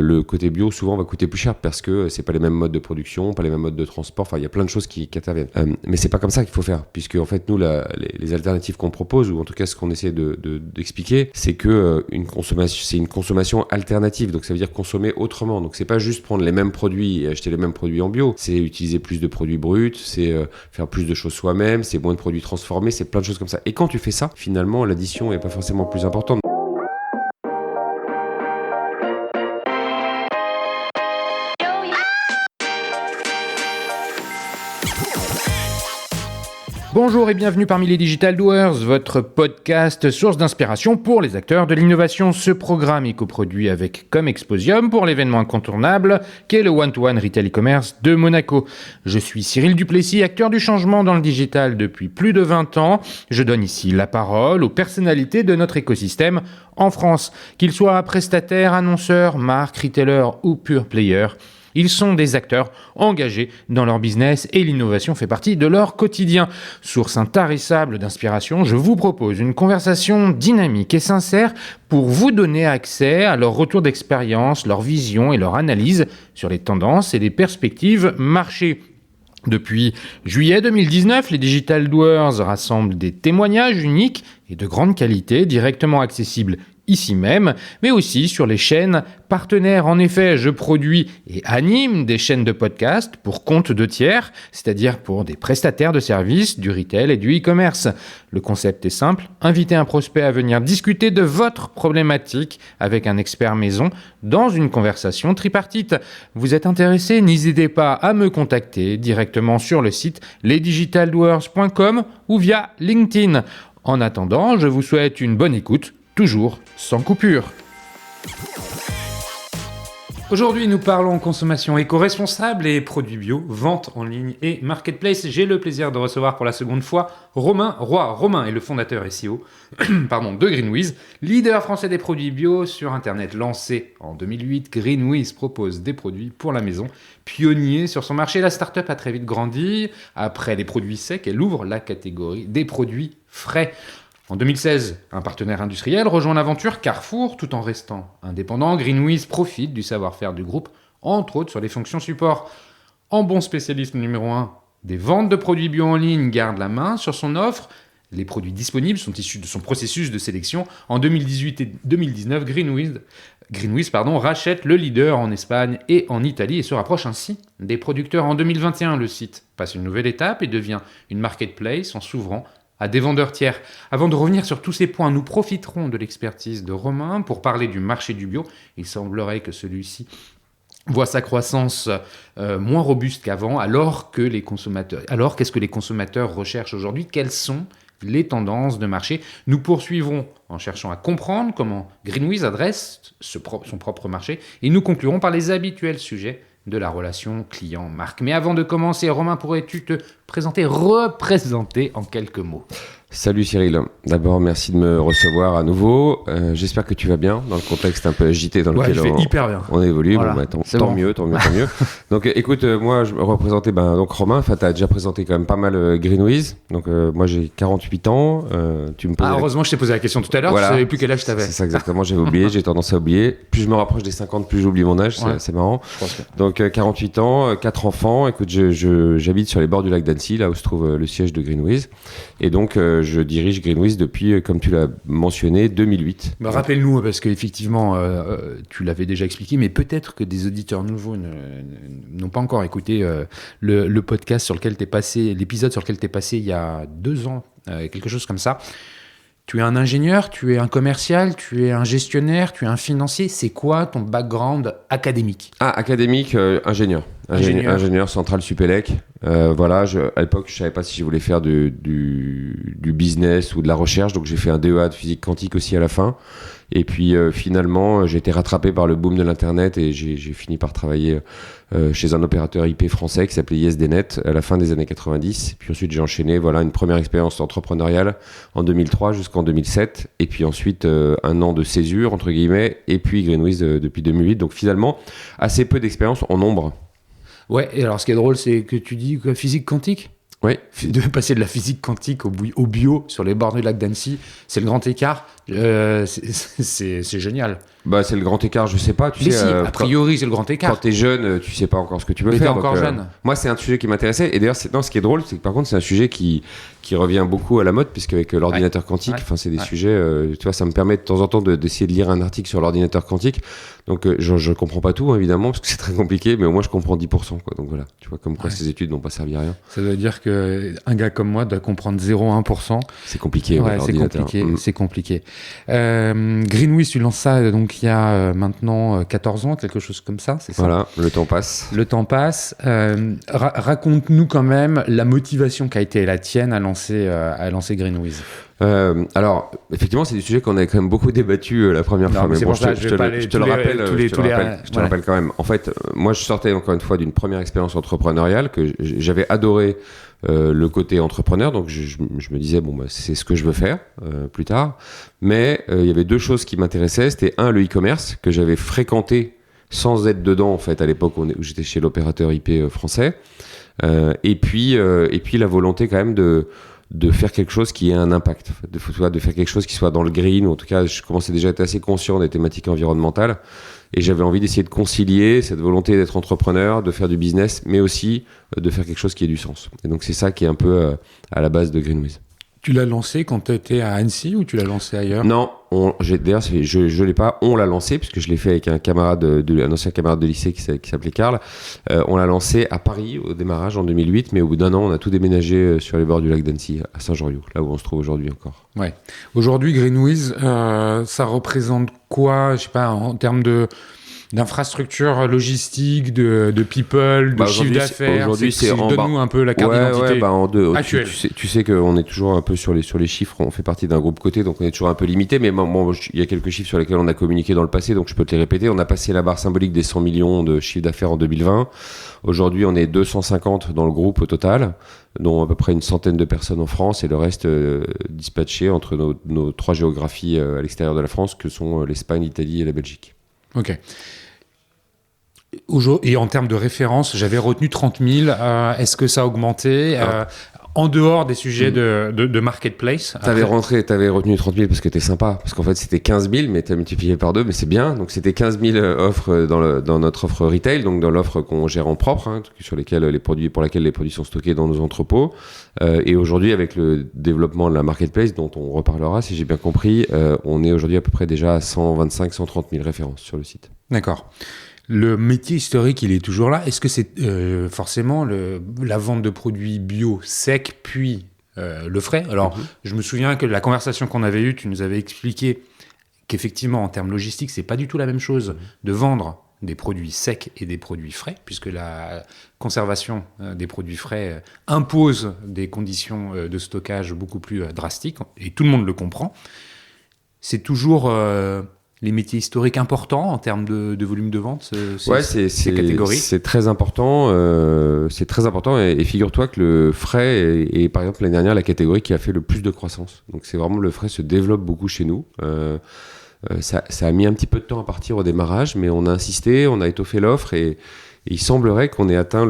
Le côté bio, souvent, va coûter plus cher parce que c'est pas les mêmes modes de production, pas les mêmes modes de transport. Enfin, il y a plein de choses qui interviennent. Mais c'est pas comme ça qu'il faut faire, puisque en fait, nous, les alternatives qu'on propose, ou en tout cas ce qu'on essaie d'expliquer, c'est que c'est une consommation alternative. Donc ça veut dire consommer autrement. Donc c'est pas juste prendre les mêmes produits et acheter les mêmes produits en bio. C'est utiliser plus de produits bruts, c'est faire plus de choses soi-même, c'est moins de produits transformés, c'est plein de choses comme ça. Et quand tu fais ça, finalement, l'addition est pas forcément plus importante. Bonjour et bienvenue parmi les Digital Doers, votre podcast source d'inspiration pour les acteurs de l'innovation. Ce programme est coproduit avec Comexposium pour l'événement incontournable qu'est le One-to-One Retail e-commerce de Monaco. Je suis Cyril Duplessis, acteur du changement dans le digital depuis plus de 20 ans. Je donne ici la parole aux personnalités de notre écosystème en France, qu'ils soient prestataires, annonceurs, marques, retailers ou pure players. Ils sont des acteurs engagés dans leur business et l'innovation fait partie de leur quotidien. Source intarissable d'inspiration, je vous propose une conversation dynamique et sincère pour vous donner accès à leur retour d'expérience, leur vision et leur analyse sur les tendances et les perspectives marché. Depuis juillet 2019, les Digital Doers rassemblent des témoignages uniques et de grande qualité directement accessibles ici même, mais aussi sur les chaînes partenaires. En effet, je produis et anime des chaînes de podcast pour compte de tiers, c'est-à-dire pour des prestataires de services, du retail et du e-commerce. Le concept est simple, inviter un prospect à venir discuter de votre problématique avec un expert maison dans une conversation tripartite. Vous êtes intéressé? N'hésitez pas à me contacter directement sur le site lesdigitaldoers.com ou via LinkedIn. En attendant, je vous souhaite une bonne écoute, toujours sans coupure. Aujourd'hui, nous parlons consommation éco-responsable et produits bio, vente en ligne et marketplace. J'ai le plaisir de recevoir pour la seconde fois Romain Roy. Romain est le fondateur SEO de Greenwiz, leader français des produits bio sur Internet. Lancé en 2008, Greenwiz propose des produits pour la maison. Pionnier sur son marché, la start-up a très vite grandi. Après les produits secs, elle ouvre la catégorie des produits frais. En 2016, un partenaire industriel rejoint l'aventure Carrefour tout en restant indépendant. Greenwiz profite du savoir-faire du groupe, entre autres sur les fonctions support. En bon spécialiste numéro 1 des ventes de produits bio en ligne, garde la main sur son offre. Les produits disponibles sont issus de son processus de sélection. En 2018 et 2019, Greenwiz rachète le leader en Espagne et en Italie et se rapproche ainsi des producteurs. En 2021, le site passe une nouvelle étape et devient une marketplace en s'ouvrant à des vendeurs tiers. Avant de revenir sur tous ces points, nous profiterons de l'expertise de Romain pour parler du marché du bio. Il semblerait que celui-ci voit sa croissance moins robuste qu'avant. Alors qu'est-ce que les consommateurs recherchent aujourd'hui? Quelles sont les tendances de marché? Nous poursuivrons en cherchant à comprendre comment Greenwiz adresse son propre marché et nous conclurons par les habituels sujets de la relation client-marque. Mais avant de commencer, Romain, pourrais-tu te représenter en quelques mots? Salut Cyril, d'abord merci de me recevoir à nouveau, j'espère que tu vas bien dans le contexte un peu agité dans lequel on évolue. Voilà. Tant mieux. Donc écoute, moi je me représentais donc Romain, tu as déjà présenté quand même pas mal Greenwiz, donc moi j'ai 48 ans, tu me poses heureusement je t'ai posé la question tout à l'heure, voilà. Tu savais plus quel âge tu avais. C'est ça exactement, j'avais oublié, j'ai tendance à oublier, plus je me rapproche des 50, plus j'oublie mon âge, c'est marrant. Donc 48 ans, 4 enfants, écoute j'habite sur les bords du lac d'Annecy, là où se trouve le siège de Greenwiz, et donc je dirige Greenwiz depuis, comme tu l'as mentionné, 2008. Rappelle-nous, parce qu'effectivement, tu l'avais déjà expliqué, mais peut-être que des auditeurs nouveaux n'ont pas encore écouté le podcast sur lequel tu es passé, l'épisode sur lequel tu es passé il y a 2 ans, quelque chose comme ça. Tu es un ingénieur, tu es un commercial, tu es un gestionnaire, tu es un financier. C'est quoi ton background académique? Académique, ingénieur central Supélec. À l'époque, je savais pas si je voulais faire du business ou de la recherche, donc j'ai fait un DEA de physique quantique aussi à la fin. Et puis finalement, j'ai été rattrapé par le boom de l'internet et j'ai fini par travailler chez un opérateur IP français qui s'appelait ISDNet à la fin des années 90. Puis ensuite, j'ai enchaîné une première expérience entrepreneuriale en 2003 jusqu'en 2007. Et puis ensuite, un an de césure, entre guillemets, et puis Greenwiz depuis 2008. Donc finalement, assez peu d'expérience en nombre. Ouais, et alors ce qui est drôle, c'est que tu dis que physique quantique. Oui. De passer de la physique quantique au bio sur les bords du lac d'Annecy, c'est le grand écart. C'est génial. C'est le grand écart, je sais pas. Tu sais, a priori, c'est le grand écart. Quand t'es jeune, tu sais pas encore ce que tu veux faire. Mais t'es encore jeune. Moi, c'est un sujet qui m'intéressait. Et d'ailleurs, ce qui est drôle, c'est que par contre, c'est un sujet qui revient beaucoup à la mode, puisque avec l'ordinateur quantique, c'est des sujets. Tu vois, ça me permet de temps en temps d'essayer de lire un article sur l'ordinateur quantique. Donc, je comprends pas tout, évidemment, parce que c'est très compliqué, mais au moins, je comprends 10%. Quoi. Donc voilà, tu vois, comme quoi ces études n'ont pas servi à rien. Ça veut dire qu'un gars comme moi doit comprendre 0,1%. C'est compliqué, c'est compliqué. Greenwiz, tu lances ça donc il y a maintenant 14 ans, quelque chose comme ça, c'est ça? Voilà, le temps passe. Le temps passe. Raconte-nous quand même la motivation qui a été la tienne à lancer Greenwiz. Alors, effectivement, c'est des sujets qu'on avait quand même beaucoup débattu la première fois. Mais bon, je te le rappelle quand même. En fait, moi, je sortais encore une fois d'une première expérience entrepreneuriale que j'avais adoré le côté entrepreneur. Donc, je me disais, c'est ce que je veux faire plus tard. Mais il y avait deux choses qui m'intéressaient. C'était le e-commerce que j'avais fréquenté sans être dedans, en fait, à l'époque où j'étais chez l'opérateur IP français. Et puis la volonté quand même de faire quelque chose qui ait un impact, de faire quelque chose qui soit dans le green, ou en tout cas je commençais déjà à être assez conscient des thématiques environnementales et j'avais envie d'essayer de concilier cette volonté d'être entrepreneur, de faire du business, mais aussi de faire quelque chose qui ait du sens. Et donc c'est ça qui est un peu à la base de Greenwiz. Tu l'as lancé quand tu étais à Annecy ou tu l'as lancé ailleurs? Non, d'ailleurs je l'ai pas, on l'a lancé puisque je l'ai fait avec un ancien camarade de lycée qui s'appelait Karl. On l'a lancé à Paris au démarrage en 2008, mais au bout d'un an on a tout déménagé sur les bords du lac d'Annecy à Saint-Jean-Riou, là où on se trouve aujourd'hui encore. Ouais. Aujourd'hui Greenwiz, ça représente quoi, je sais pas, en termes d'infrastructure logistique, de people, de chiffre d'affaires. Aujourd'hui, donne-nous un peu la carte d'identité actuelle. Tu sais qu'on est toujours un peu sur les chiffres. On fait partie d'un groupe coté, donc on est toujours un peu limité. Mais il y a quelques chiffres sur lesquels on a communiqué dans le passé, donc je peux te les répéter. On a passé la barre symbolique des 100 millions de chiffre d'affaires en 2020. Aujourd'hui, on est 250 dans le groupe au total, dont à peu près une centaine de personnes en France et le reste dispatché entre nos 3 géographies à l'extérieur de la France, que sont l'Espagne, l'Italie et la Belgique. Ok. Et en termes de référence, j'avais retenu 30 000. Est-ce que ça a augmenté en dehors des sujets de marketplace? T'avais retenu 30 000 parce que t'es sympa. Parce qu'en fait, c'était 15 000, mais t'as multiplié par 2, mais c'est bien. Donc, c'était 15 000 offres dans notre offre retail, donc dans l'offre qu'on gère en propre, pour laquelle les produits sont stockés dans nos entrepôts. Et aujourd'hui, avec le développement de la marketplace, dont on reparlera, si j'ai bien compris, on est aujourd'hui à peu près déjà à 125 130 000 références sur le site. D'accord. Le métier historique, il est toujours là. Est-ce que c'est forcément la vente de produits bio secs, puis le frais? Alors, je me souviens que la conversation qu'on avait eue, tu nous avais expliqué qu'effectivement, en termes logistiques, c'est pas du tout la même chose de vendre des produits secs et des produits frais, puisque la conservation des produits frais impose des conditions de stockage beaucoup plus drastiques, et tout le monde le comprend. C'est toujours... les métiers historiques importants en termes de volume de vente, ces catégories? C'est très important. Et figure-toi que le frais est, par exemple, l'année dernière, la catégorie qui a fait le plus de croissance. Donc, c'est vraiment le frais se développe beaucoup chez nous. Ça a mis un petit peu de temps à partir au démarrage, mais on a insisté, on a étoffé l'offre et il semblerait qu'on ait atteint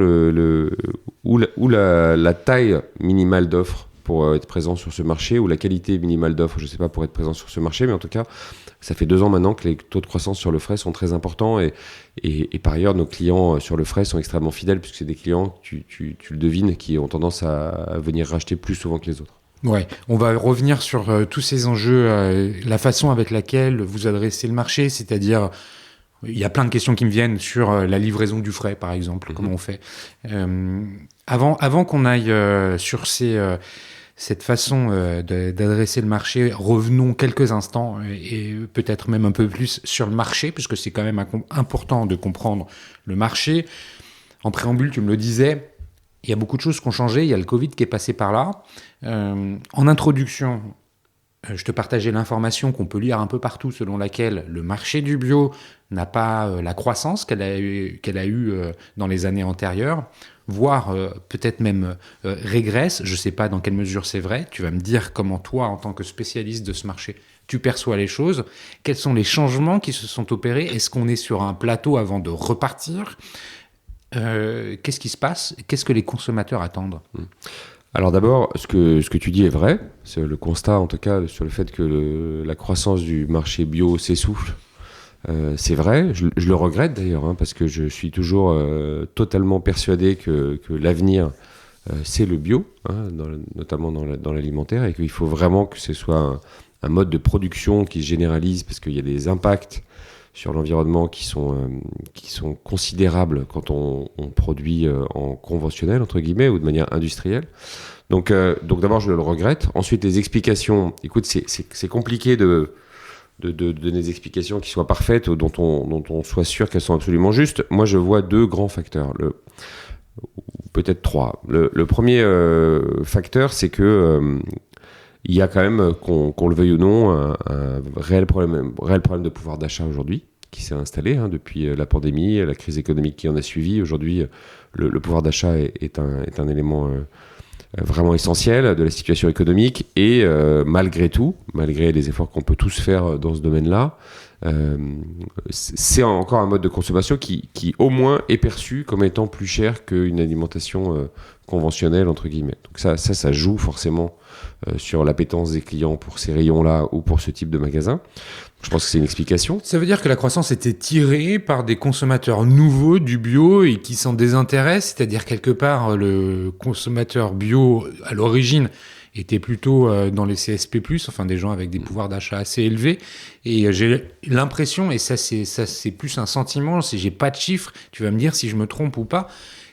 la taille minimale d'offre pour être présent sur ce marché, ou la qualité minimale d'offre, je ne sais pas, pour être présent sur ce marché, mais en tout cas, ça fait 2 ans maintenant que les taux de croissance sur le frais sont très importants et par ailleurs, nos clients sur le frais sont extrêmement fidèles puisque c'est des clients, tu le devines, qui ont tendance à venir racheter plus souvent que les autres. Ouais, on va revenir sur tous ces enjeux, la façon avec laquelle vous adressez le marché, c'est-à-dire, il y a plein de questions qui me viennent sur la livraison du frais, par exemple, comment on fait. Avant qu'on aille sur cette façon d'adresser le marché, revenons quelques instants et peut-être même un peu plus sur le marché, puisque c'est quand même important de comprendre le marché. En préambule, tu me le disais, il y a beaucoup de choses qui ont changé, il y a le Covid qui est passé par là. En introduction, je te partageais l'information qu'on peut lire un peu partout, selon laquelle le marché du bio n'a pas la croissance qu'elle a eu dans les années antérieures, voire peut-être même régresse. Je ne sais pas dans quelle mesure c'est vrai. Tu vas me dire comment toi, en tant que spécialiste de ce marché, tu perçois les choses. Quels sont les changements qui se sont opérés? Est-ce qu'on est sur un plateau avant de repartir? Qu'est-ce qui se passe? Qu'est-ce que les consommateurs attendent? Alors d'abord, ce que tu dis est vrai. C'est le constat, en tout cas, sur le fait que la croissance du marché bio s'essouffle. C'est vrai, je le regrette d'ailleurs, hein, parce que je suis toujours totalement persuadé que l'avenir, c'est le bio, hein, notamment dans l'alimentaire, et qu'il faut vraiment que ce soit un mode de production qui se généralise, parce qu'il y a des impacts sur l'environnement qui sont considérables quand on produit en conventionnel, entre guillemets, ou de manière industrielle. Donc d'abord, je le regrette. Ensuite, les explications, écoute, c'est compliqué de donner des explications qui soient parfaites, dont on soit sûr qu'elles sont absolument justes. Moi, je vois 2 grands facteurs, peut-être 3. Le premier facteur, c'est que il y a quand même, qu'on le veuille ou non, un réel problème de pouvoir d'achat aujourd'hui, qui s'est installé depuis la pandémie, la crise économique qui en a suivi. Aujourd'hui, le pouvoir d'achat est un élément vraiment essentiel de la situation économique, et malgré tout, malgré les efforts qu'on peut tous faire dans ce domaine-là, c'est encore un mode de consommation qui au moins est perçu comme étant plus cher qu'une alimentation conventionnelle, entre guillemets. Donc ça joue forcément sur l'appétence des clients pour ces rayons-là ou pour ce type de magasin. Je pense que c'est une explication. Ça veut dire que la croissance était tirée par des consommateurs nouveaux du bio et qui s'en désintéressent, c'est-à-dire quelque part le consommateur bio à l'origine était plutôt dans les CSP+, enfin des gens avec des pouvoirs d'achat assez élevés. Et j'ai l'impression, et ça c'est plus un sentiment, si j'ai pas de chiffres, tu vas me dire si je me trompe ou pas,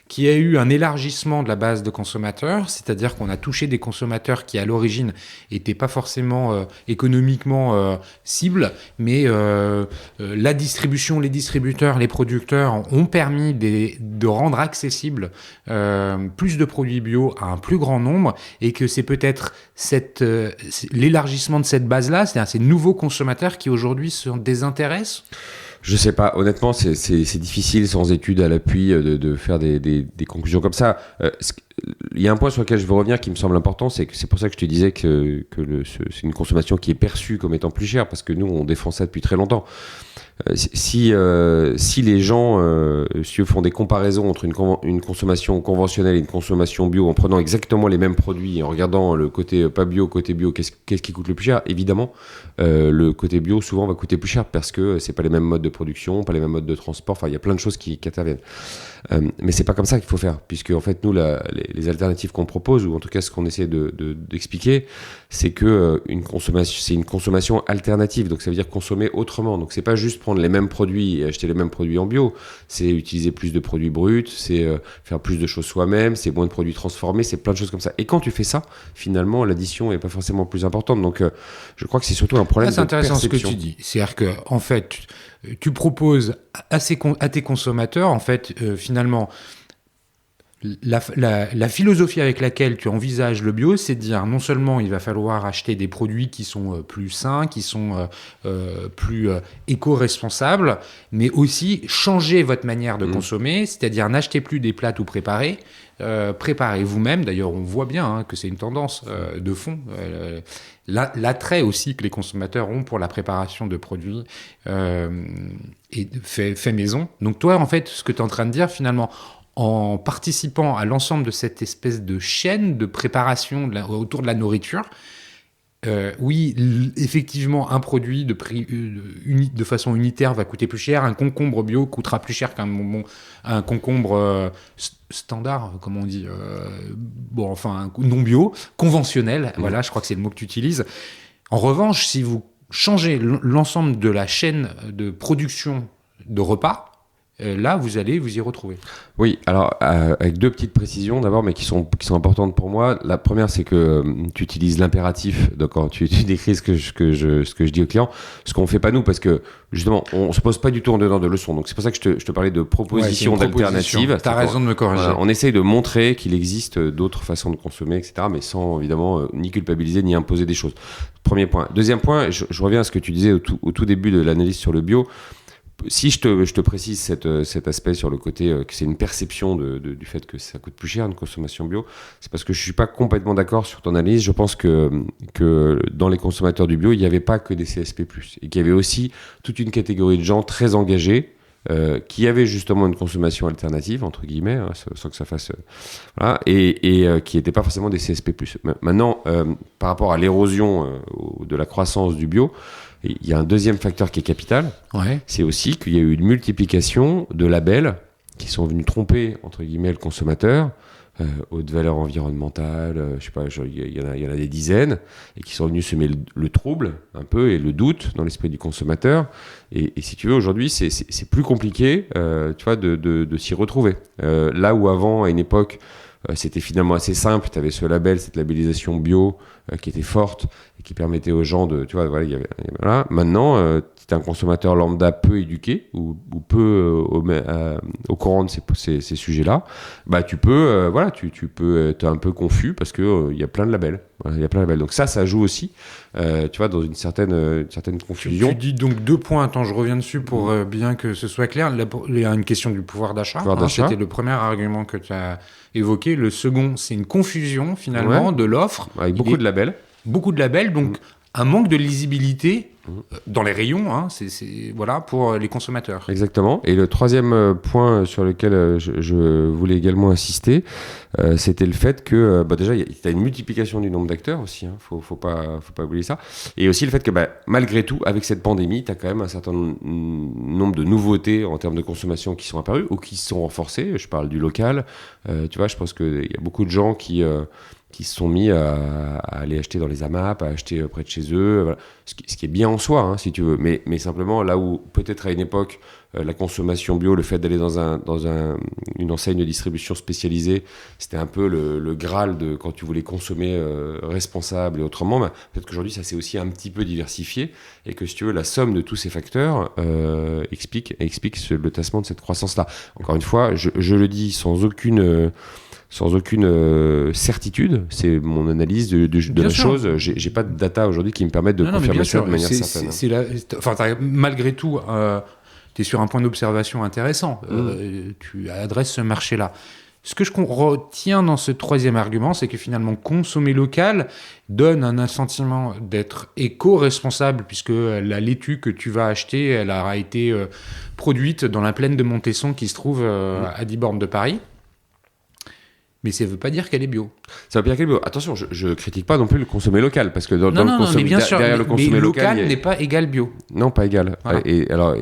qu'il y a eu un élargissement de la base de consommateurs, c'est-à-dire qu'on a touché des consommateurs qui, à l'origine, n'étaient pas forcément économiquement cibles, mais la distribution, les distributeurs, les producteurs ont permis de rendre accessible plus de produits bio à un plus grand nombre, et que c'est peut-être l'élargissement de cette base-là, c'est-à-dire ces nouveaux consommateurs qui, aujourd'hui, se désintéressent. Je sais pas, honnêtement, c'est difficile sans études à l'appui de faire des conclusions comme ça. Il y a un point sur lequel je veux revenir qui me semble important, c'est pour ça que je te disais que c'est une consommation qui est perçue comme étant plus chère, parce que nous, on défend ça depuis très longtemps. Si les gens font des comparaisons entre une consommation conventionnelle et une consommation bio, en prenant exactement les mêmes produits et en regardant le côté pas bio, côté bio, qu'est-ce qui coûte le plus cher, évidemment, le côté bio souvent va coûter plus cher parce que c'est pas les mêmes modes de production, pas les mêmes modes de transport, enfin il y a plein de choses qui interviennent. Mais c'est pas comme ça qu'il faut faire, puisque en fait nous les alternatives qu'on propose, ou en tout cas ce qu'on essaie d'expliquer, c'est que c'est une consommation alternative, donc ça veut dire consommer autrement. Donc c'est pas juste prendre les mêmes produits et acheter les mêmes produits en bio, c'est utiliser plus de produits bruts, c'est faire plus de choses soi-même, c'est moins de produits transformés, c'est plein de choses comme ça. Et quand tu fais ça, finalement l'addition est pas forcément plus importante. Donc je crois que c'est surtout un problème de perception. C'est intéressant ce que tu dis, c'est-à-dire que en fait tu proposes à tes consommateurs, en fait, finalement, la philosophie avec laquelle tu envisages le bio, c'est de dire non seulement il va falloir acheter des produits qui sont plus sains, qui sont plus éco-responsables, mais aussi changer votre manière de consommer, c'est-à-dire n'achetez plus des plats tout préparés, préparez vous-même. D'ailleurs, on voit bien que c'est une tendance de fond. L'attrait aussi que les consommateurs ont pour la préparation de produits et fait maison. Donc toi, en fait, ce que tu es en train de dire, finalement, en participant à l'ensemble de cette espèce de chaîne de préparation autour de la nourriture, oui, effectivement, un produit de façon unitaire va coûter plus cher. Un concombre bio coûtera plus cher un concombre standard, comme on dit, non bio, conventionnel. Voilà, je crois que c'est le mot que tu utilises. En revanche, si vous changez l'ensemble de la chaîne de production de repas, là, vous allez vous y retrouver. Oui, alors avec 2 petites précisions d'abord, mais qui sont importantes pour moi. La première, c'est que tu utilises l'impératif quand tu décris ce que je dis aux clients, ce qu'on fait pas nous, parce que justement, on se pose pas du tout en donnant de leçons. Donc c'est pour ça que je te parlais de propositions d'alternatives. T'as raison de me corriger. On essaye de montrer qu'il existe d'autres façons de consommer, etc., mais sans évidemment ni culpabiliser ni imposer des choses. Premier point. Deuxième point, je reviens à ce que tu disais au tout début de l'analyse sur le bio. Si je te précise cet aspect sur le côté que c'est une perception du fait que ça coûte plus cher une consommation bio, c'est parce que je suis pas complètement d'accord sur ton analyse. Je pense que dans les consommateurs du bio, il n'y avait pas que des CSP+, et qu'il y avait aussi toute une catégorie de gens très engagés qui avait justement une consommation alternative, entre guillemets, hein, sans que ça fasse... voilà, et qui n'étaient pas forcément des CSP+. Maintenant, par rapport à l'érosion de la croissance du bio, il y a un deuxième facteur qui est capital. Ouais. C'est aussi qu'il y a eu une multiplication de labels qui sont venus tromper, entre guillemets, le consommateur, haute valeur environnementale, je sais pas, il y en a des dizaines, et qui sont venus semer le trouble un peu et le doute dans l'esprit du consommateur. Et si tu veux, aujourd'hui, c'est plus compliqué, tu vois, de s'y retrouver. Là où avant, à une époque, c'était finalement assez simple, tu avais ce label, cette labellisation bio qui était forte et qui permettait aux gens de, tu vois, voilà, voilà. Maintenant, tu es un consommateur lambda peu éduqué ou peu au courant de ces sujets-là, bah tu peux, voilà, tu peux être un peu confus parce que il y a plein de labels. Voilà, il y a plein de labels. Donc ça joue aussi, tu vois, dans une certaine confusion. Tu dis donc 2 points. Attends, je reviens dessus pour bien que ce soit clair. Il y a une question du pouvoir d'achat. C'était le premier argument que tu as évoqué. Le second, c'est une confusion finalement de l'offre. Avec beaucoup de labels. Beaucoup de labels, donc un manque de lisibilité dans les rayons, hein, c'est voilà, pour les consommateurs. Exactement. Et le troisième point sur lequel je voulais également insister, c'était le fait que déjà, il y a une multiplication du nombre d'acteurs aussi, hein, faut pas oublier ça. Et aussi le fait que malgré tout, avec cette pandémie, tu as quand même un certain nombre de nouveautés en termes de consommation qui sont apparues ou qui sont renforcées. Je parle du local. Tu vois, je pense qu'il y a beaucoup de gens qui se sont mis à aller acheter dans les AMAP, à acheter près de chez eux, voilà. Ce qui est bien en soi, hein, si tu veux, mais simplement là où peut-être à une époque la consommation bio, le fait d'aller dans une enseigne de distribution spécialisée, c'était un peu le Graal de quand tu voulais consommer responsable et autrement, peut-être qu'aujourd'hui ça s'est aussi un petit peu diversifié et que si tu veux la somme de tous ces facteurs explique le tassement de cette croissance-là. Encore une fois, je le dis sans aucune certitude, c'est mon analyse de la chose. J'ai pas de data aujourd'hui qui me permettent de confirmer ça de manière certaine. Malgré tout, tu es sur un point d'observation intéressant. Tu adresses ce marché-là. Ce que je retiens dans ce troisième argument, c'est que finalement, consommer local donne un sentiment d'être éco-responsable, puisque la laitue que tu vas acheter, elle aura été produite dans la plaine de Montesson qui se trouve à 10 bornes de Paris. Mais ça ne veut pas dire qu'elle est bio. Ça veut pas dire qu'elle est bio. Attention, je critique pas non plus le consommer local, parce que derrière le consommer local n'est pas égal bio. Non, pas égal. Voilà.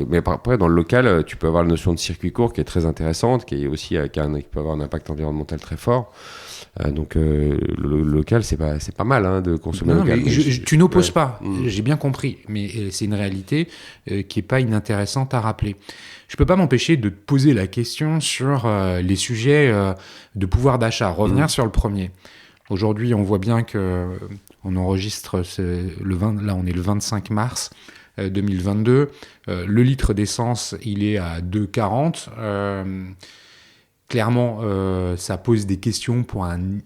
Mais après, dans le local, tu peux avoir la notion de circuit court qui est très intéressante, qui peut avoir un impact environnemental très fort. Donc le local, c'est pas mal hein, de consommer local. Mais tu n'opposes pas, j'ai bien compris, mais c'est une réalité qui n'est pas inintéressante à rappeler. Je ne peux pas m'empêcher de te poser la question sur les sujets de pouvoir d'achat. Revenir sur le premier. Aujourd'hui, on voit bien qu'on enregistre là, on est le 25 mars 2022. Le litre d'essence, il est à 2,40. Clairement, ça pose des questions pour une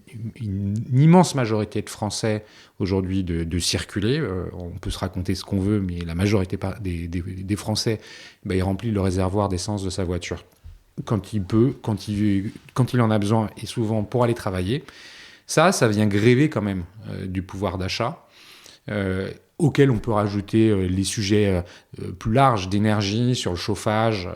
immense majorité de Français aujourd'hui de circuler. On peut se raconter ce qu'on veut, mais la majorité des Français, ils remplissent le réservoir d'essence de sa voiture quand il peut, quand il en a besoin, et souvent pour aller travailler. Ça vient gréver quand même du pouvoir d'achat, auquel on peut rajouter les sujets plus larges d'énergie, sur le chauffage.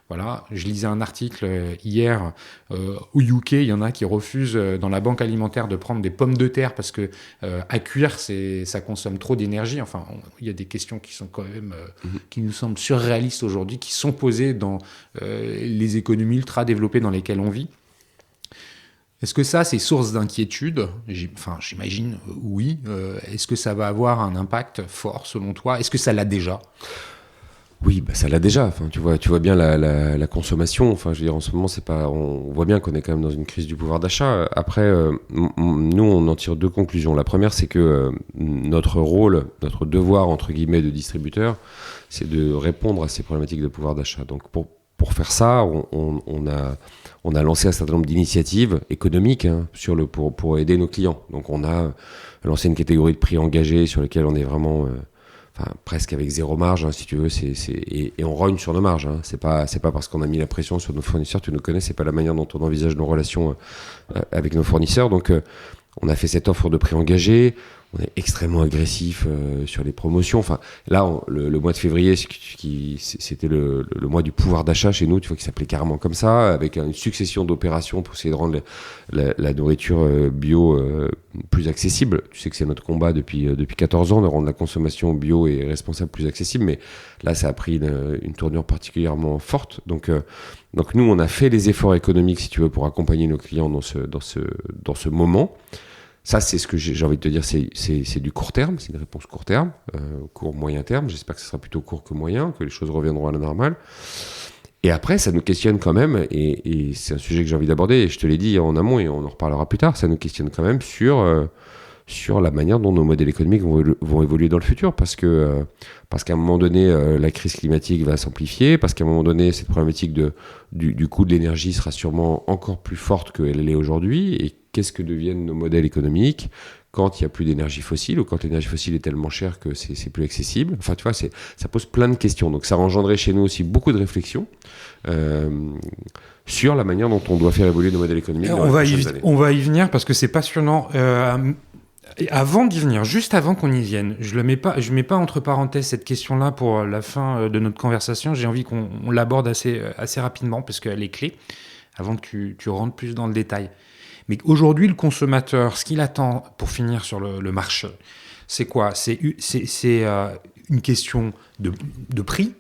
Voilà, je lisais un article hier au UK, il y en a qui refusent dans la banque alimentaire de prendre des pommes de terre parce que à cuire, ça consomme trop d'énergie. Enfin, il y a des questions qui sont quand même qui nous semblent surréalistes aujourd'hui, qui sont posées dans les économies ultra développées dans lesquelles on vit. Est-ce que ça, c'est source d'inquiétude ? J'imagine, oui. Est-ce que ça va avoir un impact fort selon toi ? Est-ce que ça l'a déjà ? Oui, ça l'a déjà. Enfin, tu vois bien la consommation. Enfin, je veux dire, en ce moment, on voit bien qu'on est quand même dans une crise du pouvoir d'achat. Après, nous, on en tire 2 conclusions. La première, c'est que notre rôle, notre devoir entre guillemets de distributeur, c'est de répondre à ces problématiques de pouvoir d'achat. Donc, pour faire ça, on a lancé un certain nombre d'initiatives économiques pour aider nos clients. Donc, on a lancé une catégorie de prix engagés sur lesquels on est vraiment presque avec 0 marge, hein, si tu veux, et on rogne sur nos marges. Hein. C'est pas parce qu'on a mis la pression sur nos fournisseurs, tu nous connais, c'est pas la manière dont on envisage nos relations avec nos fournisseurs. Donc, on a fait cette offre de prix engagés. on est extrêmement agressif sur les promotions. Enfin, là, le mois de février, c'était le mois du pouvoir d'achat chez nous, tu vois, qui s'appelait carrément comme ça, avec une succession d'opérations pour essayer de rendre la nourriture bio plus accessible. Tu sais que c'est notre combat depuis 14 ans, de rendre la consommation bio et responsable plus accessible, mais là, ça a pris une tournure particulièrement forte. Donc nous, on a fait les efforts économiques, si tu veux, pour accompagner nos clients dans ce moment. Ça, c'est ce que j'ai envie de te dire, c'est du court terme, c'est une réponse court terme, court moyen terme. J'espère que ce sera plutôt court que moyen, que les choses reviendront à la normale. Et après, ça nous questionne quand même, et c'est un sujet que j'ai envie d'aborder, et je te l'ai dit en amont, et on en reparlera plus tard, ça nous questionne quand même sur la manière dont nos modèles économiques vont évoluer dans le futur, parce qu'à un moment donné, la crise climatique va s'amplifier, parce qu'à un moment donné, cette problématique du coût de l'énergie sera sûrement encore plus forte qu'elle l'est aujourd'hui, et qu'est-ce que deviennent nos modèles économiques quand il n'y a plus d'énergie fossile, ou quand l'énergie fossile est tellement chère que c'est plus accessible. Enfin, tu vois, ça pose plein de questions. Donc ça a engendré chez nous aussi beaucoup de réflexions sur la manière dont on doit faire évoluer nos modèles économiques dans les prochaines années. On va y venir parce que c'est passionnant. Avant d'y venir, juste avant qu'on y vienne, je mets pas entre parenthèses cette question-là pour la fin de notre conversation. J'ai envie qu'on l'aborde assez rapidement parce qu'elle est clé, avant que tu rentres plus dans le détail. Mais aujourd'hui, le consommateur, ce qu'il attend pour finir sur le marché, c'est quoi ? C'est une question de prix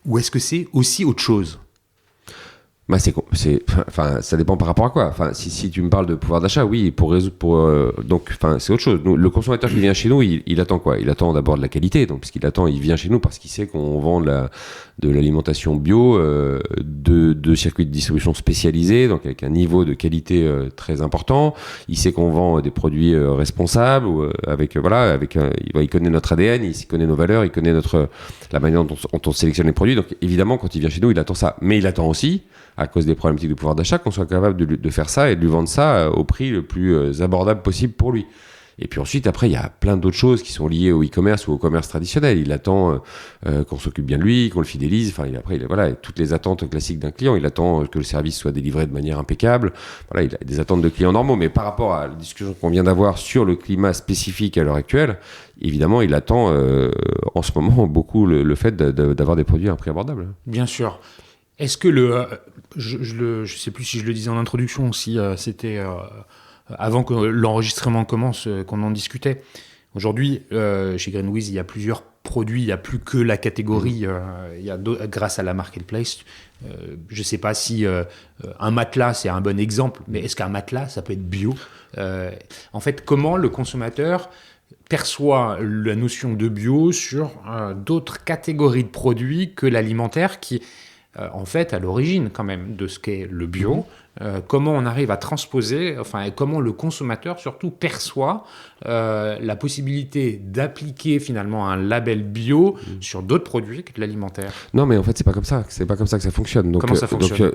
ou est-ce que c'est aussi autre chose ? Bah enfin, ça dépend par rapport à quoi. Enfin, si tu me parles de pouvoir d'achat, oui, donc, enfin, c'est autre chose. Nous, le consommateur qui vient chez nous, il attend quoi ? Il attend d'abord de la qualité. Donc, il vient chez nous parce qu'il sait qu'on vend de l'alimentation bio, de circuits de distribution spécialisés, donc avec un niveau de qualité très important. Il sait qu'on vend des produits responsables, ou il connaît notre ADN, il connaît nos valeurs, il connaît la manière dont on sélectionne les produits. Donc, évidemment, quand il vient chez nous, il attend ça. Mais il attend aussi, à cause des problématiques de pouvoir d'achat, qu'on soit capable de faire ça et de lui vendre ça au prix le plus abordable possible pour lui. Et puis ensuite, après, il y a plein d'autres choses qui sont liées au e-commerce ou au commerce traditionnel. Il attend qu'on s'occupe bien de lui, qu'on le fidélise. Enfin, toutes les attentes classiques d'un client. Il attend que le service soit délivré de manière impeccable. Voilà, il a des attentes de clients normaux. Mais par rapport à la discussion qu'on vient d'avoir sur le climat spécifique à l'heure actuelle, évidemment, il attend en ce moment beaucoup le fait d'avoir des produits à un prix abordable. Bien sûr. Est-ce que je sais plus si je le disais en introduction, si c'était avant que l'enregistrement commence, qu'on en discutait. Aujourd'hui, chez Greenwiz, il y a plusieurs produits, il n'y a plus que la catégorie, grâce à la marketplace. Je ne sais pas si un matelas, c'est un bon exemple, mais est-ce qu'un matelas, ça peut être bio ? En fait, comment le consommateur perçoit la notion de bio sur d'autres catégories de produits que l'alimentaire qui... en fait, à l'origine quand même de ce qu'est le bio, comment on arrive à transposer, et comment le consommateur surtout perçoit la possibilité d'appliquer finalement un label bio sur d'autres produits que de l'alimentaire. Non, mais en fait, c'est pas comme ça que ça fonctionne. Donc, comment ça fonctionne ?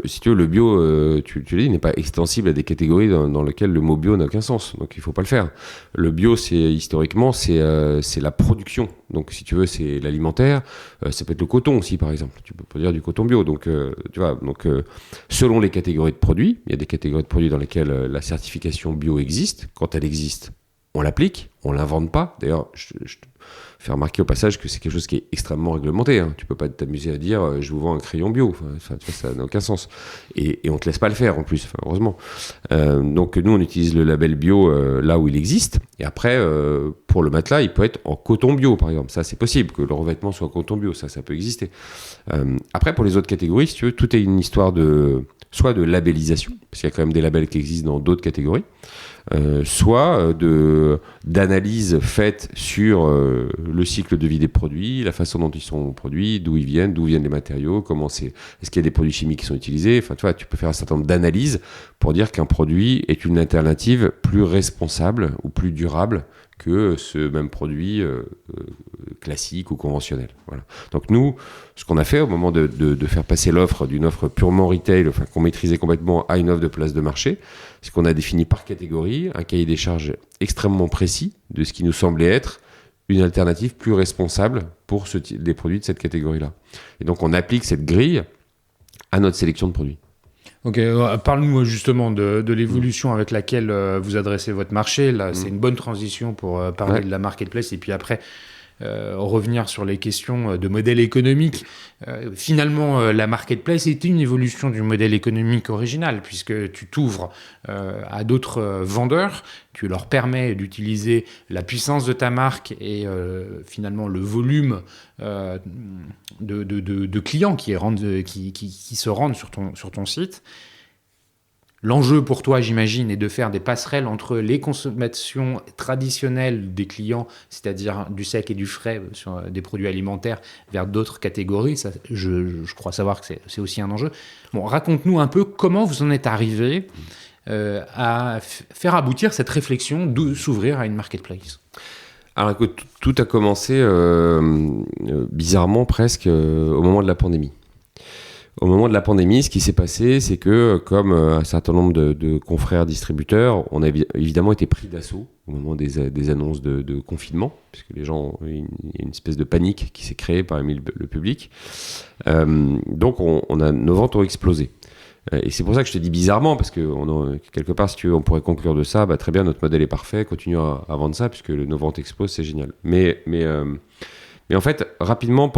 Si tu veux, le bio, tu l'as dit, n'est pas extensible à des catégories dans lesquelles le mot bio n'a aucun sens. Donc, il faut pas le faire. Le bio, historiquement, c'est la production. Donc, si tu veux, c'est l'alimentaire. Ça peut être le coton aussi, par exemple. Tu peux produire du coton bio. Donc, tu vois, selon les catégories de produits, il y a des catégories de produits dans lesquelles la certification bio existe. Quand elle existe, on l'applique, on l'invente pas. D'ailleurs, je te fais remarquer au passage que c'est quelque chose qui est extrêmement réglementé. Hein. Tu peux pas t'amuser à dire je vous vends un crayon bio. Enfin, tu vois, ça n'a aucun sens. Et on te laisse pas le faire en plus, heureusement. Donc nous, on utilise le label bio là où il existe. Et après, pour le matelas, il peut être en coton bio, par exemple. Ça, c'est possible que le revêtement soit en coton bio. Ça peut exister. Après, pour les autres catégories, si tu veux, tout est une histoire soit de labellisation, parce qu'il y a quand même des labels qui existent dans d'autres catégories, soit d'analyse faite sur le cycle de vie des produits, la façon dont ils sont produits, d'où viennent les matériaux, est-ce qu'il y a des produits chimiques qui sont utilisés. Enfin, tu vois, tu peux faire un certain nombre d'analyses pour dire qu'un produit est une alternative plus responsable ou plus durable que ce même produit classique ou conventionnel. Voilà. Donc nous, ce qu'on a fait au moment de faire passer l'offre d'une offre purement retail, qu'on maîtrisait complètement, à une offre de place de marché, c'est qu'on a défini par catégorie un cahier des charges extrêmement précis de ce qui nous semblait être une alternative plus responsable pour des produits de cette catégorie-là. Et donc on applique cette grille à notre sélection de produits. Ok, parle-nous justement de l'évolution avec laquelle vous adressez votre marché. Là, c'est une bonne transition pour parler de la marketplace et puis après revenir sur les questions de modèle économique. Finalement, la marketplace est une évolution du modèle économique original puisque tu t'ouvres à d'autres vendeurs, tu leur permets d'utiliser la puissance de ta marque et finalement le volume de clients qui se rendent sur ton site. L'enjeu pour toi, j'imagine, est de faire des passerelles entre les consommations traditionnelles des clients, c'est-à-dire du sec et du frais sur des produits alimentaires, vers d'autres catégories. Ça, je crois savoir que c'est aussi un enjeu. Bon, raconte-nous un peu comment vous en êtes arrivé à faire aboutir cette réflexion de s'ouvrir à une marketplace. Alors écoute, tout a commencé bizarrement presque au moment de la pandémie. Au moment de la pandémie, ce qui s'est passé, c'est que, comme un certain nombre de confrères distributeurs, on a évidemment été pris d'assaut au moment des annonces de confinement, puisque les gens, il y a une espèce de panique qui s'est créée parmi le public. Donc, nos ventes ont explosé. Et c'est pour ça que je te dis bizarrement, parce que quelque part, si tu veux, on pourrait conclure de ça, très bien, notre modèle est parfait, continuons à vendre ça, puisque nos ventes explosent, c'est génial. Mais en fait, rapidement,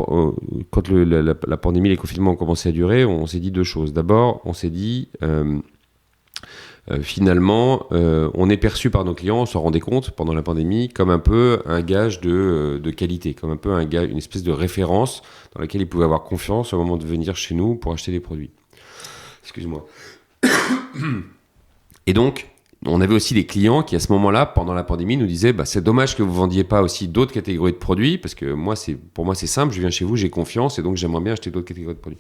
quand la pandémie, les confinements ont commencé à durer, on s'est dit deux choses. D'abord, on s'est dit, finalement, on est perçu par nos clients, on s'en rendait compte pendant la pandémie, comme un peu un gage de qualité, comme un peu une espèce de référence dans laquelle ils pouvaient avoir confiance au moment de venir chez nous pour acheter des produits. Excuse-moi. Et donc, on avait aussi des clients qui, à ce moment-là, pendant la pandémie, nous disaient c'est dommage que vous ne vendiez pas aussi d'autres catégories de produits, parce que pour moi, c'est simple, je viens chez vous, j'ai confiance, et donc j'aimerais bien acheter d'autres catégories de produits.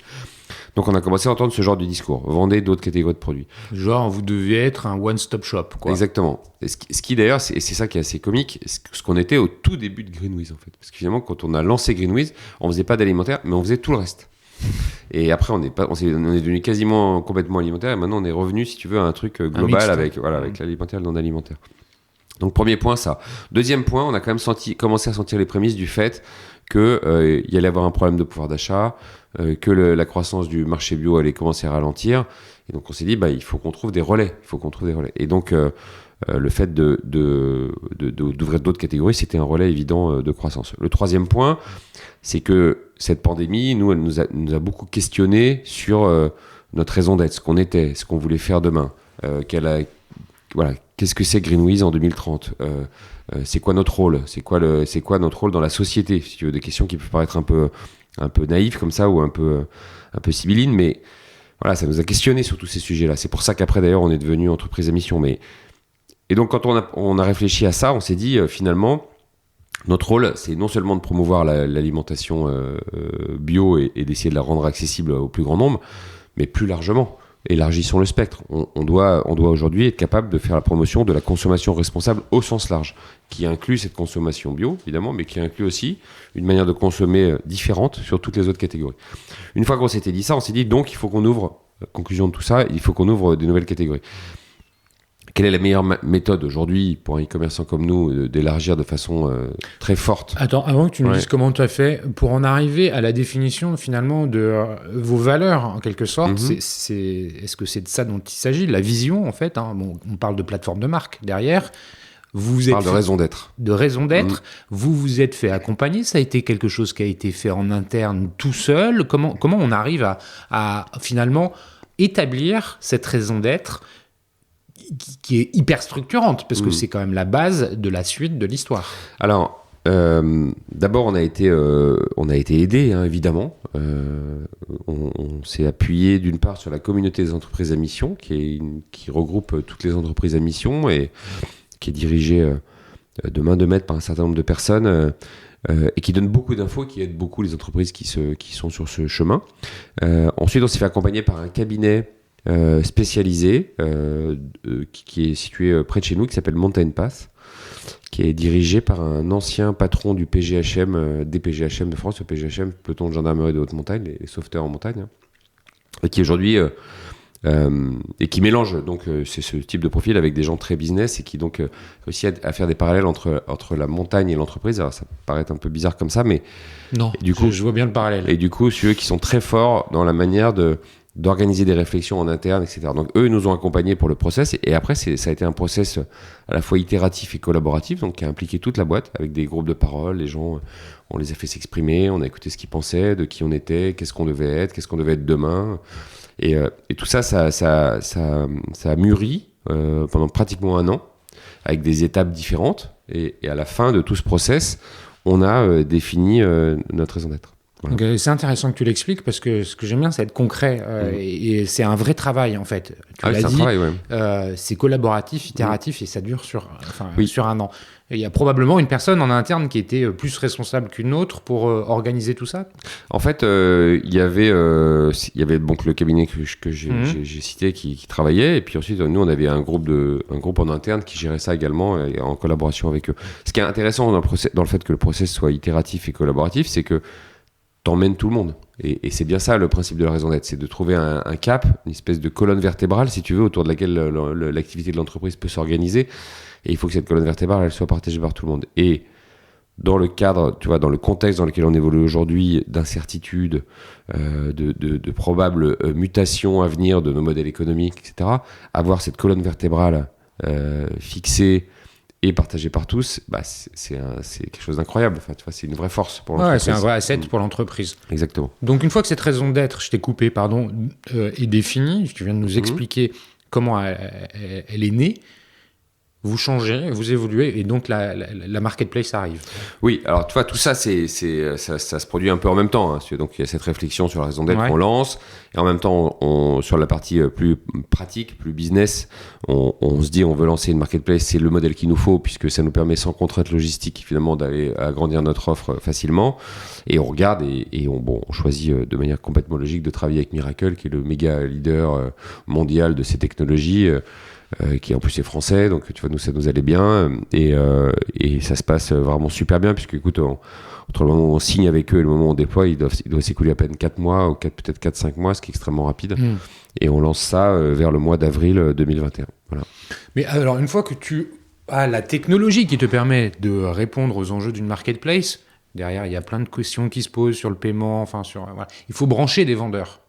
Donc, on a commencé à entendre ce genre de discours. Vendez d'autres catégories de produits. Genre, vous deviez être un one-stop shop, quoi. Exactement. Et ce qui, d'ailleurs, c'est ça qui est assez comique, ce qu'on était au tout début de Greenwiz, en fait. Parce que finalement, quand on a lancé Greenwiz, on ne faisait pas d'alimentaire, mais on faisait tout le reste. Et après, on est devenu quasiment complètement alimentaire. Et maintenant, on est revenu, si tu veux, à un truc global avec l'alimentaire et le non-alimentaire. Donc, premier point, ça. Deuxième point, on a quand même commencé à sentir les prémices du fait qu'il y allait avoir un problème de pouvoir d'achat, que la croissance du marché bio allait commencer à ralentir. Et donc, on s'est dit, il faut qu'on trouve des relais. Et donc, le fait d'ouvrir d'autres catégories, c'était un relais évident de croissance. Le troisième point, c'est que cette pandémie, elle nous a beaucoup questionné sur notre raison d'être, ce qu'on était, ce qu'on voulait faire demain. Qu'est-ce que c'est Greenwiz en 2030 c'est quoi notre rôle ? C'est quoi notre rôle dans la société ? Si tu veux, des questions qui peuvent paraître un peu naïves comme ça ou un peu sibyllines, mais voilà, ça nous a questionné sur tous ces sujets-là. C'est pour ça qu'après, d'ailleurs, on est devenu entreprise à mission. Et donc, quand on a réfléchi à ça, on s'est dit, finalement, notre rôle, c'est non seulement de promouvoir l'alimentation bio et d'essayer de la rendre accessible au plus grand nombre, mais plus largement, élargissons le spectre. On doit aujourd'hui être capable de faire la promotion de la consommation responsable au sens large, qui inclut cette consommation bio, évidemment, mais qui inclut aussi une manière de consommer différente sur toutes les autres catégories. Une fois qu'on s'était dit ça, on s'est dit, donc, il faut qu'on ouvre, conclusion de tout ça, il faut qu'on ouvre des nouvelles catégories. Quelle est la meilleure méthode aujourd'hui pour un e-commerçant comme nous d'élargir de façon très forte ? Attends, avant que tu nous dises comment tu as fait, pour en arriver à la définition finalement de vos valeurs en quelque sorte, est-ce que c'est de ça dont il s'agit ? La vision en fait, on parle de plateforme de marque derrière. On parle de raison d'être. De raison d'être. Vous vous êtes fait accompagner, ça a été quelque chose qui a été fait en interne tout seul. Comment on arrive à finalement établir cette raison d'être qui est hyper structurante, parce que c'est quand même la base de la suite de l'histoire. Alors, d'abord, on a été aidé, évidemment. On s'est appuyé d'une part sur la communauté des entreprises à mission, qui regroupe toutes les entreprises à mission et qui est dirigée de main de maître par un certain nombre de personnes et qui donne beaucoup d'infos, qui aide beaucoup les entreprises qui sont sur ce chemin. Ensuite, on s'est fait accompagner par un cabinet spécialisé qui est situé près de chez nous, qui s'appelle Mountain Path, qui est dirigé par un ancien patron du PGHM, des PGHM de France, le PGHM, peloton de gendarmerie de haute montagne, les sauveteurs en montagne, et qui aujourd'hui et qui mélange donc c'est ce type de profil avec des gens très business et qui donc réussit à faire des parallèles entre la montagne et l'entreprise. Alors ça paraît un peu bizarre comme ça, mais non, du coup, je vois bien le parallèle. Et du coup, ceux qui sont très forts dans la manière de d'organiser des réflexions en interne, etc. Donc eux, ils nous ont accompagnés pour le process, et après, ça a été un process à la fois itératif et collaboratif, donc qui a impliqué toute la boîte, avec des groupes de parole, les gens, on les a fait s'exprimer, on a écouté ce qu'ils pensaient, de qui on était, qu'est-ce qu'on devait être demain, et tout ça a mûri pendant pratiquement 1 an, avec des étapes différentes, et à la fin de tout ce process, on a défini notre raison d'être. Voilà. Donc, c'est intéressant que tu l'expliques, parce que ce que j'aime bien, c'est être concret, et c'est un vrai travail, en fait. Tu l'as dit, travail, ouais. C'est collaboratif, itératif, et ça dure sur 1 an. Et il y a probablement une personne en interne qui était plus responsable qu'une autre pour organiser tout ça. En fait, il y avait donc le cabinet que j'ai cité qui travaillait, et puis ensuite nous on avait un groupe en interne qui gérait ça également, en collaboration avec eux. Ce qui est intéressant dans le fait que le process soit itératif et collaboratif, c'est que t'emmènes tout le monde. Et c'est bien ça le principe de la raison d'être, c'est de trouver un cap, une espèce de colonne vertébrale, si tu veux, autour de laquelle l'activité de l'entreprise peut s'organiser. Et il faut que cette colonne vertébrale, elle soit partagée par tout le monde. Et dans le cadre, tu vois, dans le contexte dans lequel on évolue aujourd'hui, d'incertitude, de probables mutations à venir de nos modèles économiques, etc., avoir cette colonne vertébrale fixée et partagée par tous, c'est quelque chose d'incroyable. Enfin, tu vois, c'est une vraie force pour l'entreprise. Ouais, c'est un vrai asset pour l'entreprise. Exactement. Donc, une fois que cette raison d'être, je t'ai coupé, est définie, tu viens de nous expliquer comment elle est née, vous changez, vous évoluez, et donc la marketplace arrive. Oui, alors tu vois, tout ça, ça se produit un peu en même temps. Hein. Donc il y a cette réflexion sur la raison d'être qu'on lance, et en même temps, sur la partie plus pratique, plus business, on se dit on veut lancer une marketplace, c'est le modèle qu'il nous faut, puisque ça nous permet sans contrainte logistique finalement d'aller agrandir notre offre facilement. Et on regarde et on choisit de manière complètement logique de travailler avec Mirakl, qui est le méga leader mondial de ces technologies. Qui en plus est français, donc tu vois, nous ça nous allait bien, et ça se passe vraiment super bien, puisque écoute, entre le moment où on signe avec eux et le moment où on déploie, il doit s'écouler à peine 4 mois, ou peut-être 4-5 mois, ce qui est extrêmement rapide, et on lance ça vers le mois d'avril 2021. Voilà. Mais alors, une fois que tu as la technologie qui te permet de répondre aux enjeux d'une marketplace, derrière il y a plein de questions qui se posent sur le paiement, voilà. Il faut brancher des vendeurs.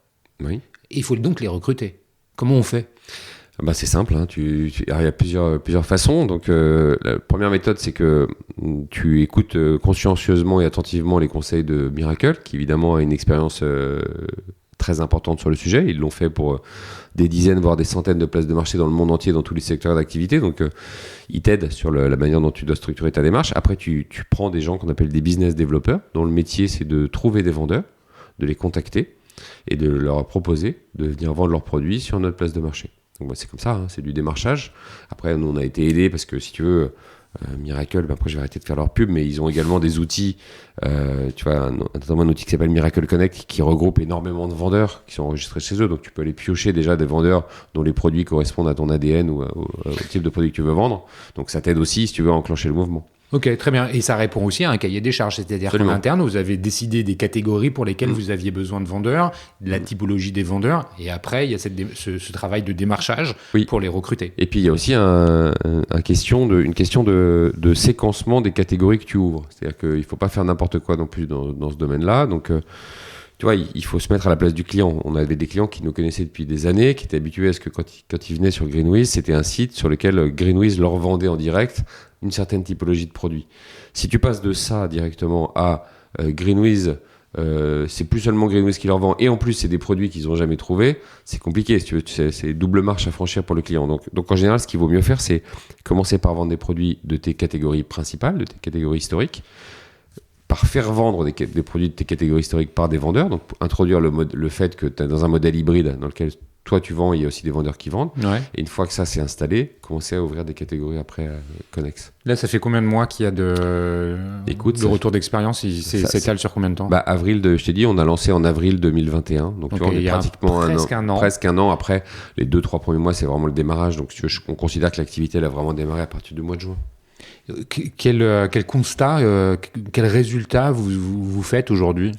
Oui. Et il faut donc les recruter. Comment on fait ? C'est simple, hein. Il y a plusieurs façons. Donc, la première méthode, c'est que tu écoutes consciencieusement et attentivement les conseils de Mirakl, qui évidemment a une expérience très importante sur le sujet. Ils l'ont fait pour des dizaines, voire des centaines de places de marché dans le monde entier, dans tous les secteurs d'activité. Donc, ils t'aident sur la manière dont tu dois structurer ta démarche. Après, tu prends des gens qu'on appelle des business développeurs, dont le métier, c'est de trouver des vendeurs, de les contacter et de leur proposer de venir vendre leurs produits sur notre place de marché. Donc c'est comme ça, hein, c'est du démarchage. Après, nous, on a été aidés parce que, si tu veux, Mirakl, après je vais arrêter de faire leur pub, mais ils ont également des outils, tu vois, notamment un outil qui s'appelle Mirakl Connect, qui regroupe énormément de vendeurs qui sont enregistrés chez eux. Donc tu peux aller piocher déjà des vendeurs dont les produits correspondent à ton ADN ou au type de produit que tu veux vendre. Donc ça t'aide aussi, si tu veux, à enclencher le mouvement. Ok, très bien. Et ça répond aussi à un cahier des charges, c'est-à-dire qu'en interne, vous avez décidé des catégories pour lesquelles vous aviez besoin de vendeurs, de la typologie des vendeurs, et après, il y a ce travail de démarchage pour les recruter. Et puis, il y a aussi une question de séquencement des catégories que tu ouvres. C'est-à-dire qu'il ne faut pas faire n'importe quoi non plus dans ce domaine-là. Donc, tu vois, il faut se mettre à la place du client. On avait des clients qui nous connaissaient depuis des années, qui étaient habitués à ce que quand ils venaient sur Greenwiz, c'était un site sur lequel Greenwiz leur vendait en direct une certaine typologie de produits. Si tu passes de ça directement à Greenwiz, c'est plus seulement Greenwiz qui leur vend, et en plus c'est des produits qu'ils n'ont jamais trouvés, c'est compliqué, si tu veux, c'est double marche à franchir pour le client. Donc en général, ce qu'il vaut mieux faire, c'est commencer par vendre des produits de tes catégories principales, de tes catégories historiques, par faire vendre des produits de tes catégories historiques par des vendeurs, donc introduire le fait que tu es dans un modèle hybride dans lequel toi tu vends, il y a aussi des vendeurs qui vendent. Ouais. Et une fois que ça c'est installé, commencer à ouvrir des catégories après connexes. Là, ça fait combien de mois qu'il y a de retour d'expérience? Ça s'étale sur combien de temps? Je t'ai dit, on a lancé en avril 2021. Donc tu vois, on est pratiquement presque un an. Après, les 2-3 premiers mois, c'est vraiment le démarrage. Donc on considère que l'activité elle a vraiment démarré à partir du mois de juin. Quel constat, quel résultat vous faites aujourd'hui?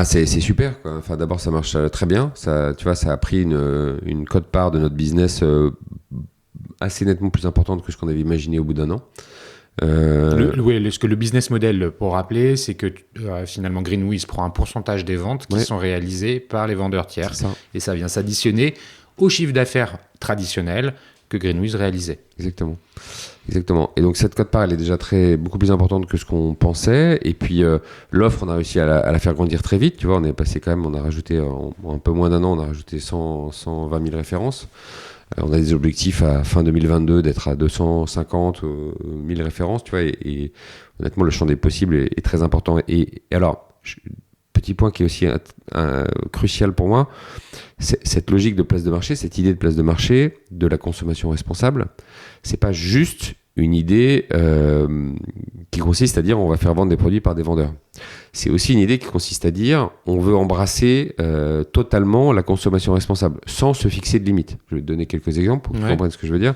C'est super, quoi. Enfin, d'abord, ça marche très bien. Ça, tu vois, ça a pris une quote-part de notre business assez nettement plus importante que ce qu'on avait imaginé au bout d'un an. Ce que le business model, pour rappeler, c'est que finalement GreenWiz prend un pourcentage des ventes qui sont réalisées par les vendeurs tiers. Et ça vient s'additionner au chiffre d'affaires traditionnel que GreenWiz réalisait. Exactement. Et donc cette quote-part, elle est déjà beaucoup plus importante que ce qu'on pensait. Et puis l'offre, on a réussi à la faire grandir très vite. Tu vois, on est passé quand même, on a rajouté en un peu moins d'un an, on a rajouté 120 000 références. On a des objectifs à fin 2022 d'être à 250 000 références, tu vois. Et honnêtement, le champ des possibles est très important. Et alors, petit point qui est aussi crucial pour moi, c'est cette logique de place de marché, cette idée de place de marché, de la consommation responsable, c'est pas juste une idée qui consiste à dire on va faire vendre des produits par des vendeurs. C'est aussi une idée qui consiste à dire on veut embrasser totalement la consommation responsable, sans se fixer de limites. Je vais te donner quelques exemples pour que tu comprennes ce que je veux dire.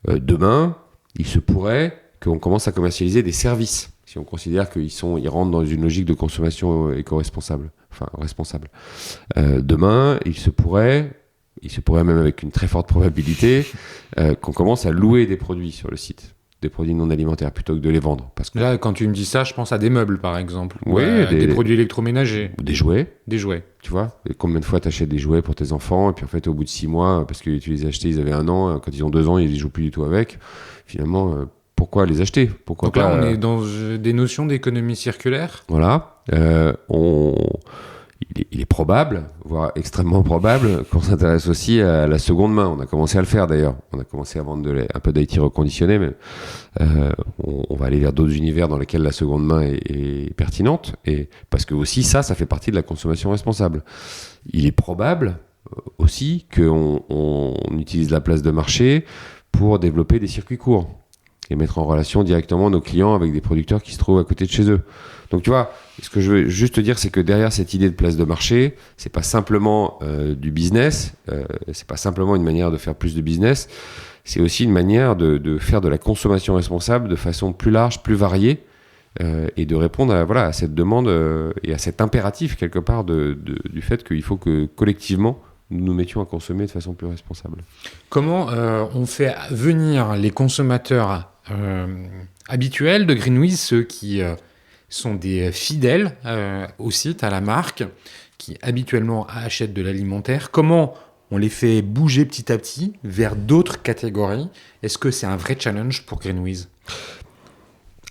Demain, il se pourrait qu'on commence à commercialiser des services, si on considère qu'ils rentrent dans une logique de consommation éco-responsable, enfin responsable. Demain, il se pourrait même avec une très forte probabilité qu'on commence à louer des produits sur le site, des produits non alimentaires, plutôt que de les vendre. Parce que... Là, quand tu me dis ça, je pense à des meubles, par exemple. Oui, des produits électroménagers. Ou des jouets. Des jouets. Tu vois, et combien de fois tu achètes des jouets pour tes enfants, et puis en fait, au bout de 6 mois, parce que tu les as achetés, ils avaient 1 an, quand ils ont 2 ans, ils ne jouent plus du tout avec. Finalement, pourquoi les acheter ? Pourquoi Donc là, on est dans des notions d'économie circulaire. Voilà. Il est probable, voire extrêmement probable, qu'on s'intéresse aussi à la seconde main. On a commencé à le faire d'ailleurs. On a commencé à vendre un peu d'IT reconditionné, mais on va aller vers d'autres univers dans lesquels la seconde main est pertinente. Et parce que aussi ça fait partie de la consommation responsable. Il est probable aussi qu'on utilise la place de marché pour développer des circuits courts et mettre en relation directement nos clients avec des producteurs qui se trouvent à côté de chez eux. Donc tu vois, ce que je veux juste te dire, c'est que derrière cette idée de place de marché, c'est pas simplement du business, c'est pas simplement une manière de faire plus de business, c'est aussi une manière de faire de la consommation responsable de façon plus large, plus variée, et de répondre à cette demande et à cet impératif quelque part du fait qu'il faut que collectivement nous nous mettions à consommer de façon plus responsable. Comment on fait venir les consommateurs habituels de GreenWiz, ceux qui sont des fidèles au site, à la marque, qui habituellement achètent de l'alimentaire. Comment on les fait bouger petit à petit vers d'autres catégories ? Est-ce que c'est un vrai challenge pour GreenWiz ?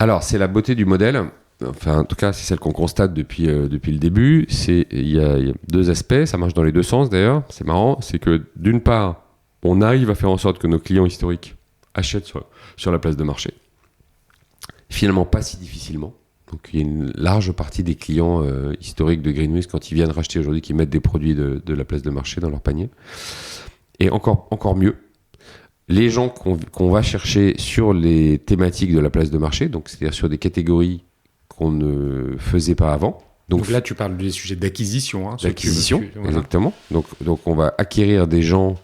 Alors, c'est la beauté du modèle. Enfin, en tout cas, c'est celle qu'on constate depuis le début. Il y a 2 aspects. Ça marche dans les 2 sens, d'ailleurs. C'est marrant. C'est que, d'une part, on arrive à faire en sorte que nos clients historiques achètent sur la place de marché. Finalement, pas si difficilement. Donc, il y a une large partie des clients historiques de GreenWiz, quand ils viennent racheter aujourd'hui, qui mettent des produits de la place de marché dans leur panier. Et encore mieux, les gens qu'on va chercher sur les thématiques de la place de marché, donc c'est-à-dire sur des catégories qu'on ne faisait pas avant. Donc là, tu parles des sujets d'acquisition. D'acquisition, exactement. Donc on va acquérir des gens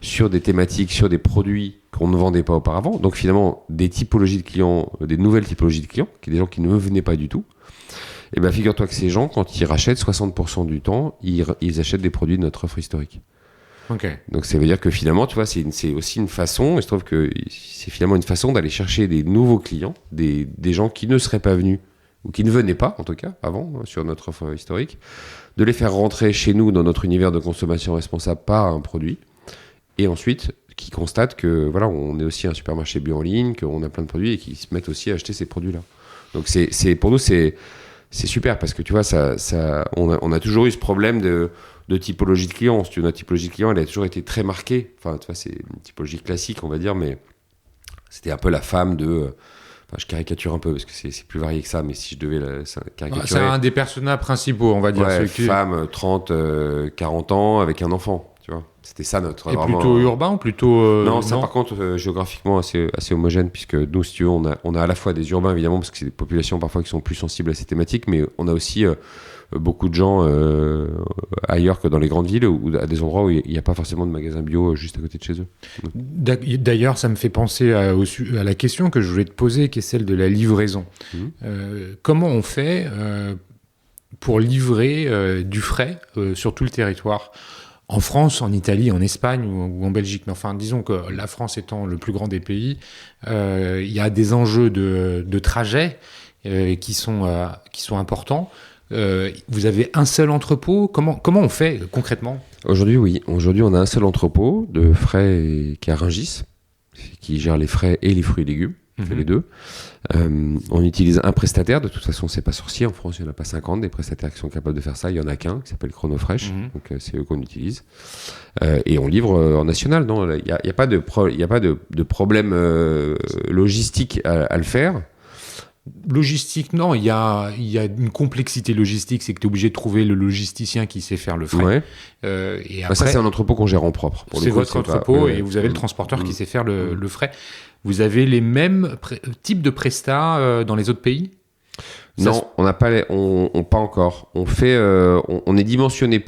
sur des thématiques, sur des produits qu'on ne vendait pas auparavant. Donc finalement, des typologies de clients, des nouvelles typologies de clients, qui sont des gens qui ne venaient pas du tout. Et bien figure-toi que ces gens, quand ils rachètent, 60% du temps, ils achètent des produits de notre offre historique. Okay. Donc ça veut dire que finalement, tu vois, c'est aussi une façon, et je trouve que c'est finalement une façon d'aller chercher des nouveaux clients, des gens qui ne seraient pas venus, ou qui ne venaient pas, en tout cas, avant, sur notre offre historique, de les faire rentrer chez nous dans notre univers de consommation responsable par un produit, et ensuite qui constatent que voilà, on est aussi un supermarché bio en ligne, qu'on a plein de produits et qui se mettent aussi à acheter ces produits-là. Donc pour nous, c'est super parce que tu vois, on a toujours eu ce problème de typologie de clients. Si tu veux, notre typologie de clients, elle a toujours été très marquée. Enfin, tu vois, c'est une typologie classique, on va dire, mais c'était un peu la femme de... Enfin, je caricature un peu parce que c'est plus varié que ça, mais si je devais caricaturer... C'est un des personnages principaux, on va dire. Ouais, femme, 30, 40 ans, avec un enfant, tu vois. C'était ça notre... Et vraiment, plutôt urbain ou plutôt... non, ça par contre, géographiquement, assez homogène, puisque nous, si tu veux, on a à la fois des urbains, évidemment, parce que c'est des populations parfois qui sont plus sensibles à ces thématiques, mais on a aussi beaucoup de gens ailleurs que dans les grandes villes, ou à des endroits où il n'y a pas forcément de magasins bio juste à côté de chez eux. D'ailleurs, ça me fait penser à la question que je voulais te poser, qui est celle de la livraison. Comment on fait pour livrer du frais sur tout le territoire ? en France, en Italie, en Espagne ou en Belgique. Mais enfin, disons que la France étant le plus grand des pays, il y a des enjeux de trajet qui sont importants. Vous avez un seul entrepôt. Comment on fait concrètement ? Aujourd'hui, oui. Aujourd'hui, on a un seul entrepôt de frais qui est à Rungis, qui gère les frais et les fruits et légumes. On fait les deux. On utilise un prestataire. De toute façon, c'est pas sorcier. En France, il n'y en a pas 50 des prestataires qui sont capables de faire ça. Il y en a qu'un qui s'appelle Chronofresh. Donc, c'est eux qu'on utilise. Et on livre en national. Il n'y a pas de problème logistique à le faire. Logistique, non, il y a une complexité logistique, c'est que tu es obligé de trouver le logisticien qui sait faire le frais. Ouais. Et après, ça, c'est un entrepôt qu'on gère en propre. C'est votre entrepôt et vous avez le transporteur qui sait faire le frais. Vous avez les mêmes types de prestats dans les autres pays ? Non, on n'a pas, pas encore. On est dimensionné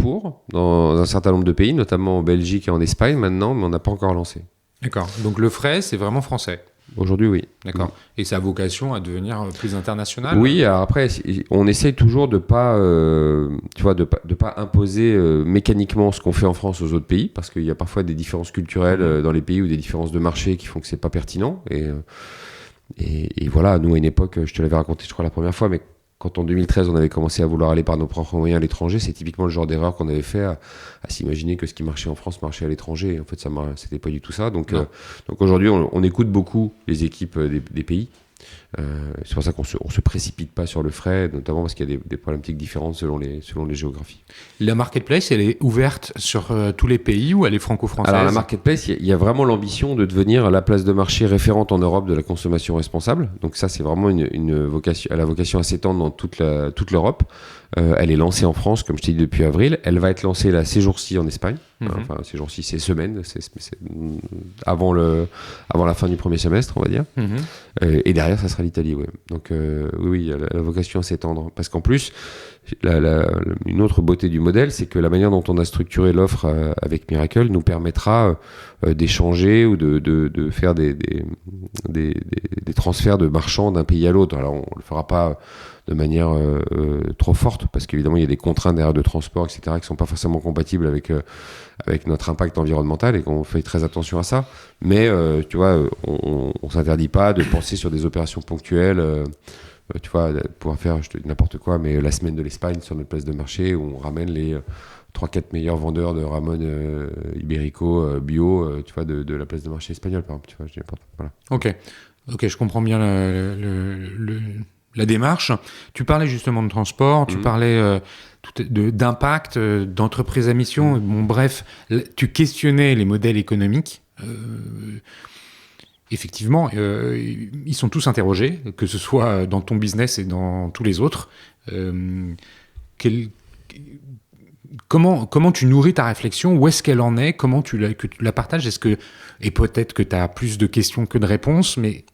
dans un certain nombre de pays, notamment en Belgique et en Espagne maintenant, mais on n'a pas encore lancé. D'accord. Donc le frais, c'est vraiment français. Aujourd'hui, oui. D'accord. Et ça a vocation à devenir plus international ? Oui, alors après, on essaye toujours de pas, de pas imposer mécaniquement ce qu'on fait en France aux autres pays, parce qu'il y a parfois des différences culturelles dans les pays ou des différences de marché qui font que c'est pas pertinent. Et voilà, nous, à une époque, je te l'avais raconté, je crois, la première fois, mais quand en 2013, on avait commencé à vouloir aller par nos propres moyens à l'étranger, c'est typiquement le genre d'erreur qu'on avait fait à s'imaginer que ce qui marchait en France marchait à l'étranger. Et en fait, c'était pas du tout ça. Donc aujourd'hui, on écoute beaucoup les équipes des pays. C'est pour ça qu'on se précipite pas sur le frais, notamment parce qu'il y a des problématiques différentes selon les géographies. La marketplace, elle est ouverte sur tous les pays ou elle est franco-française ? Alors la marketplace, il y a vraiment l'ambition de devenir la place de marché référente en Europe de la consommation responsable. Donc ça, c'est vraiment une vocation, elle a vocation à s'étendre dans toute l'Europe. Elle est lancée en France, comme je t'ai dit, depuis avril. Elle va être lancée là, ces jours-ci en Espagne. Enfin, ces jours-ci, ces semaines, c'est avant la fin du premier semestre, on va dire. Et derrière, ça sera l'Italie, ouais. Donc oui, elle a vocation à s'étendre. Parce qu'en plus, une autre beauté du modèle, c'est que la manière dont on a structuré l'offre avec Miracle nous permettra d'échanger ou de faire des transferts de marchands d'un pays à l'autre. Alors, on le fera pas de manière trop forte, parce qu'évidemment, il y a des contraintes derrière de transport, etc., qui ne sont pas forcément compatibles avec notre impact environnemental et qu'on fait très attention à ça. Mais, tu vois, on ne s'interdit pas de penser sur des opérations ponctuelles, tu vois, pouvoir faire, je te dis n'importe quoi, mais la semaine de l'Espagne sur notre place de marché où on ramène les 3-4 meilleurs vendeurs de Ramon Ibérico bio, tu vois, de la place de marché espagnole, par exemple, tu vois, je dis n'importe quoi. Voilà. Ok, je comprends bien la démarche. Tu parlais justement de transport, tu parlais d'impact, d'entreprise à mission. Bon, bref, tu questionnais les modèles économiques. Effectivement, ils sont tous interrogés, que ce soit dans ton business et dans tous les autres. Comment tu nourris ta réflexion ? Où est-ce qu'elle en est ? Comment tu la partages ? Et peut-être que tu as plus de questions que de réponses, mais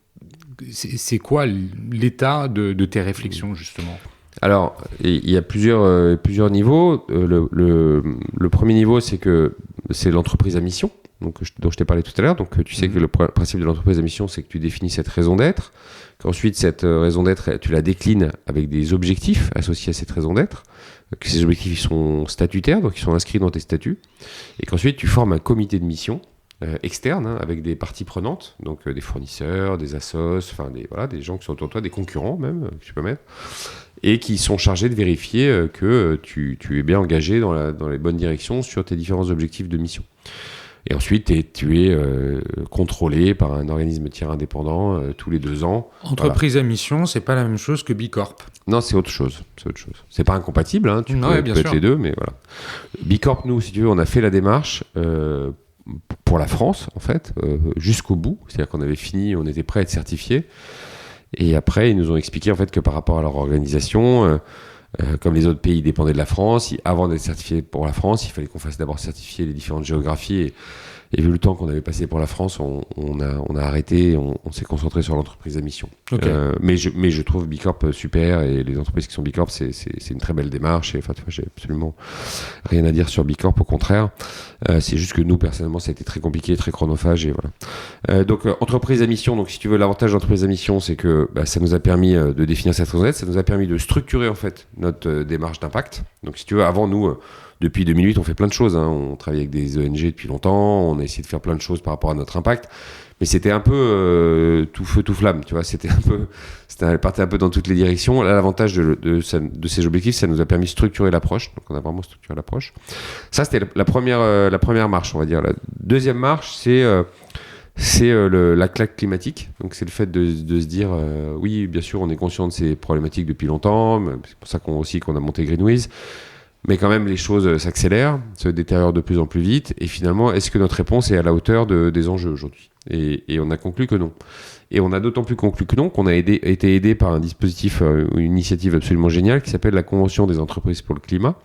c'est quoi l'état de tes réflexions, justement ? Alors, il y a plusieurs niveaux. Le premier niveau, c'est l'entreprise à mission, dont je t'ai parlé tout à l'heure. Donc, tu sais que le principe de l'entreprise à mission, c'est que tu définis cette raison d'être, qu'ensuite, cette raison d'être, tu la déclines avec des objectifs associés à cette raison d'être, que ces objectifs ils sont statutaires, donc ils sont inscrits dans tes statuts, et qu'ensuite, tu formes un comité de mission externe, avec des parties prenantes, donc des fournisseurs, des assos, enfin des gens qui sont autour de toi, des concurrents même, que tu peux mettre, et qui sont chargés de vérifier que tu es bien engagé dans les bonnes directions sur tes différents objectifs de mission. Et ensuite, tu es contrôlé par un organisme tiers indépendant tous les 2 ans. Entreprise à mission, c'est pas la même chose que Bicorp. Non, c'est autre chose. C'est pas incompatible, hein, tu peux être les deux, mais voilà. Bicorp, nous, si tu veux, on a fait la démarche pour la France, en fait, jusqu'au bout. C'est-à-dire qu'on avait fini, on était prêt à être certifié. Et après, ils nous ont expliqué en fait que par rapport à leur organisation, comme les autres pays dépendaient de la France, avant d'être certifié pour la France, il fallait qu'on fasse d'abord certifier les différentes géographies. Et vu le temps qu'on avait passé pour la France, on a arrêté, on s'est concentré sur l'entreprise à mission. Okay. Mais je trouve Bicorp super, et les entreprises qui sont Bicorp, c'est une très belle démarche. Et enfin, tu vois, j'ai absolument rien à dire sur Bicorp, au contraire. C'est juste que nous, personnellement, ça a été très compliqué, très chronophage, et voilà. Donc, entreprise à mission. Donc, si tu veux, l'avantage d'entreprise à mission, c'est que ça nous a permis de définir cette raison d'être, ça nous a permis de structurer en fait notre démarche d'impact. Donc, si tu veux, avant nous, depuis 2008, on fait plein de choses. On travaille avec des ONG depuis longtemps. On a essayé de faire plein de choses par rapport à notre impact. Mais c'était un peu tout feu, tout flamme. Tu vois, elle partait un peu dans toutes les directions. Là, l'avantage de ces objectifs, ça nous a permis de structurer l'approche. Donc, on a vraiment structuré l'approche. Ça, c'était la première marche, on va dire. La deuxième marche, c'est la claque climatique. Donc, c'est le fait de se dire, oui, bien sûr, on est conscient de ces problématiques depuis longtemps. C'est pour ça qu'on a monté Greenwiz. Mais quand même, les choses s'accélèrent, se détériorent de plus en plus vite. Et finalement, est-ce que notre réponse est à la hauteur des enjeux aujourd'hui ? Et on a conclu que non. Et on a d'autant plus conclu que non qu'on a été aidé par un dispositif, une initiative absolument géniale qui s'appelle la Convention des entreprises pour le climat,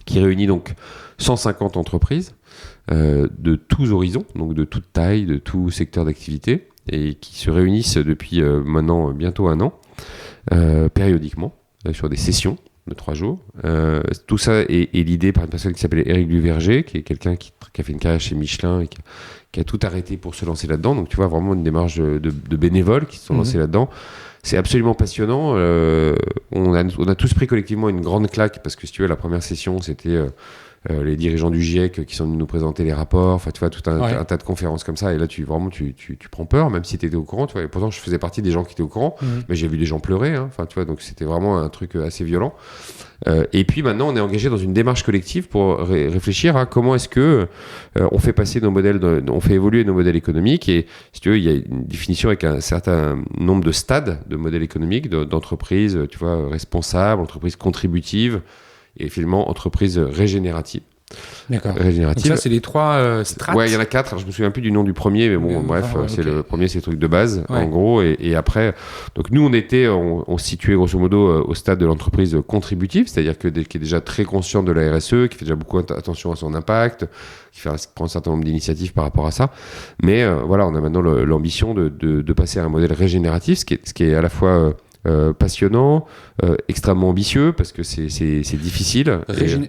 qui réunit donc 150 entreprises de tous horizons, donc de toute taille, de tout secteur d'activité, et qui se réunissent depuis maintenant bientôt 1 an, périodiquement, sur des sessions de 3 jours. Tout ça est l'idée par une personne qui s'appelle Éric Duverger, qui est quelqu'un qui a fait une carrière chez Michelin et qui a tout arrêté pour se lancer là-dedans. Donc tu vois vraiment une démarche de bénévoles qui se sont lancés là-dedans. C'est absolument passionnant. On a tous pris collectivement une grande claque parce que si tu veux, la première session, c'était les dirigeants du GIEC qui sont venus nous présenter les rapports. Enfin, tu vois, tout un tas de conférences comme ça. Et là, tu prends peur, même si tu étais au courant. Tu vois. Et pourtant, je faisais partie des gens qui étaient au courant. Mais j'ai vu des gens pleurer. Enfin, tu vois, donc c'était vraiment un truc assez violent. Et puis maintenant, on est engagé dans une démarche collective pour réfléchir à comment est-ce que on fait passer nos modèles, on fait évoluer nos modèles économiques. Et si tu veux, il y a une définition avec un certain nombre de stades de modèles économiques, d'entreprises, tu vois, responsables, entreprises contributives, et finalement entreprises régénératives. D'accord. Donc ça, c'est les 3 strates. Ouais, il y en a 4. Alors, je me souviens plus du nom du premier, mais bon, bref, c'est le premier, c'est le truc de base, en gros. Et après, donc nous, on se situait grosso modo au stade de l'entreprise contributive, c'est-à-dire qui est déjà très consciente de la RSE, qui fait déjà beaucoup attention à son impact, qui prend un certain nombre d'initiatives par rapport à ça. Mais voilà, on a maintenant l'ambition de passer à un modèle régénératif, ce qui est à la fois passionnant, extrêmement ambitieux parce que c'est difficile.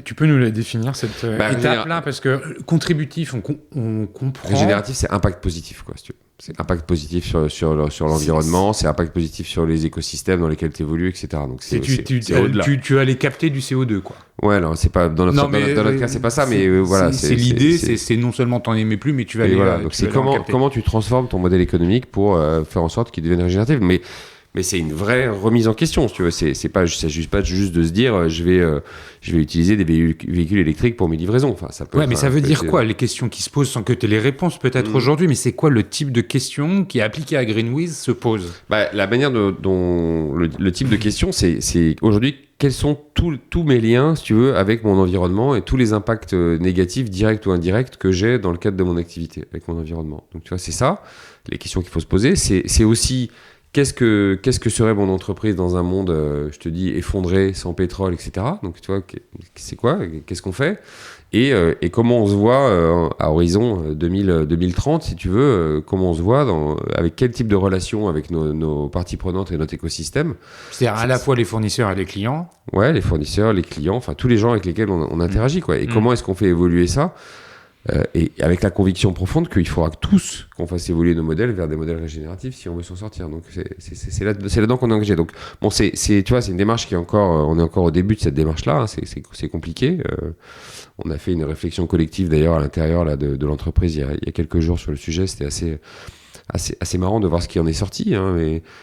Tu peux nous la définir cette étape-là parce que contributif, on comprend. Régénératif, c'est impact positif, quoi, si tu veux. C'est impact positif sur l'environnement, c'est impact positif sur les écosystèmes dans lesquels tu évolues, etc. Donc tu allais capter du CO2, quoi. Ouais, alors c'est pas dans notre cas, c'est pas ça, mais voilà. C'est l'idée, c'est non seulement t'en aimais plus, mais tu vas aller. Voilà, donc c'est comment tu transformes ton modèle économique pour faire en sorte qu'il devienne régénératif. Mais c'est une vraie remise en question, si tu veux. C'est pas juste de se dire je vais utiliser des véhicules électriques pour mes livraisons. Enfin, ça peut. Ouais, mais ça veut dire quoi les questions qui se posent sans que tu aies les réponses peut-être aujourd'hui, mais c'est quoi le type de questions qui appliquées à Greenwiz se posent? La manière dont le type de question, c'est aujourd'hui quels sont tous mes liens, si tu veux, avec mon environnement et tous les impacts négatifs, directs ou indirects, que j'ai dans le cadre de mon activité avec mon environnement. Donc tu vois, c'est ça les questions qu'il faut se poser. C'est aussi Qu'est-ce que serait mon entreprise dans un monde, je te dis, effondré, sans pétrole, etc. Donc, tu vois, c'est quoi? Qu'est-ce qu'on fait? Et comment on se voit à horizon 2030, si tu veux, comment on se voit, avec quel type de relation avec nos parties prenantes et notre écosystème. C'est-à-dire à la fois les fournisseurs et les clients. Ouais, les fournisseurs, les clients, enfin tous les gens avec lesquels on interagit, quoi. Et comment est-ce qu'on fait évoluer ça? Et avec la conviction profonde qu'il faudra tous qu'on fasse évoluer nos modèles vers des modèles régénératifs si on veut s'en sortir. Donc c'est là-dedans qu'on est engagé. Donc bon, tu vois, c'est une démarche qui est on est encore au début de cette démarche-là. Hein, c'est compliqué. On a fait une réflexion collective d'ailleurs à l'intérieur là de l'entreprise il y a quelques jours sur le sujet. C'était assez marrant de voir ce qui en est sorti. Hein,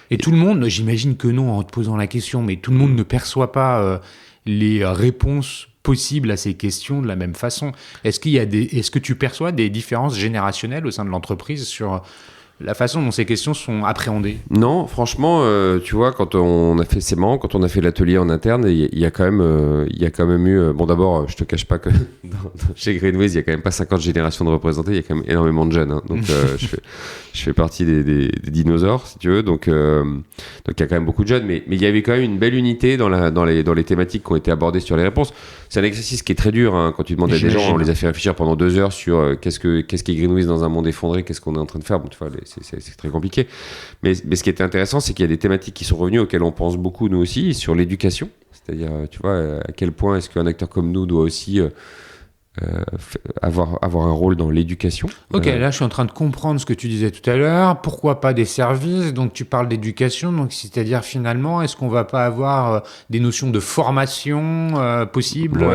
et tout le monde, j'imagine que non en te posant la question, mais tout le monde ne perçoit pas les réponses possibles à ces questions de la même façon. Est-ce que tu perçois des différences générationnelles au sein de l'entreprise sur la façon dont ces questions sont appréhendées? Non, franchement, tu vois, c'est marrant, quand on a fait l'atelier en interne, il y a quand même eu, bon d'abord, je te cache pas que chez Greenwiz, il y a quand même pas 50 générations de représentés, il y a quand même énormément de jeunes, hein, donc je fais partie des dinosaures, si tu veux, donc il y a quand même beaucoup de jeunes, mais il y avait quand même une belle unité dans les thématiques qui ont été abordées sur les réponses. C'est un exercice qui est très dur, hein, quand tu demandes à des gens, on les a fait réfléchir pendant 2 heures sur qu'est-ce qu'est Greenwiz dans un monde effondré, qu'est-ce qu'on est en train de faire. Bon, tu vois, c'est très compliqué. Mais ce qui était intéressant, c'est qu'il y a des thématiques qui sont revenues auxquelles on pense beaucoup, nous aussi, sur l'éducation. C'est-à-dire, tu vois, à quel point est-ce qu'un acteur comme nous doit aussi avoir un rôle dans l'éducation. Ok, là je suis en train de comprendre ce que tu disais tout à l'heure. Pourquoi pas des services? Donc tu parles d'éducation, donc c'est-à-dire finalement, est-ce qu'on va pas avoir des notions de formation possibles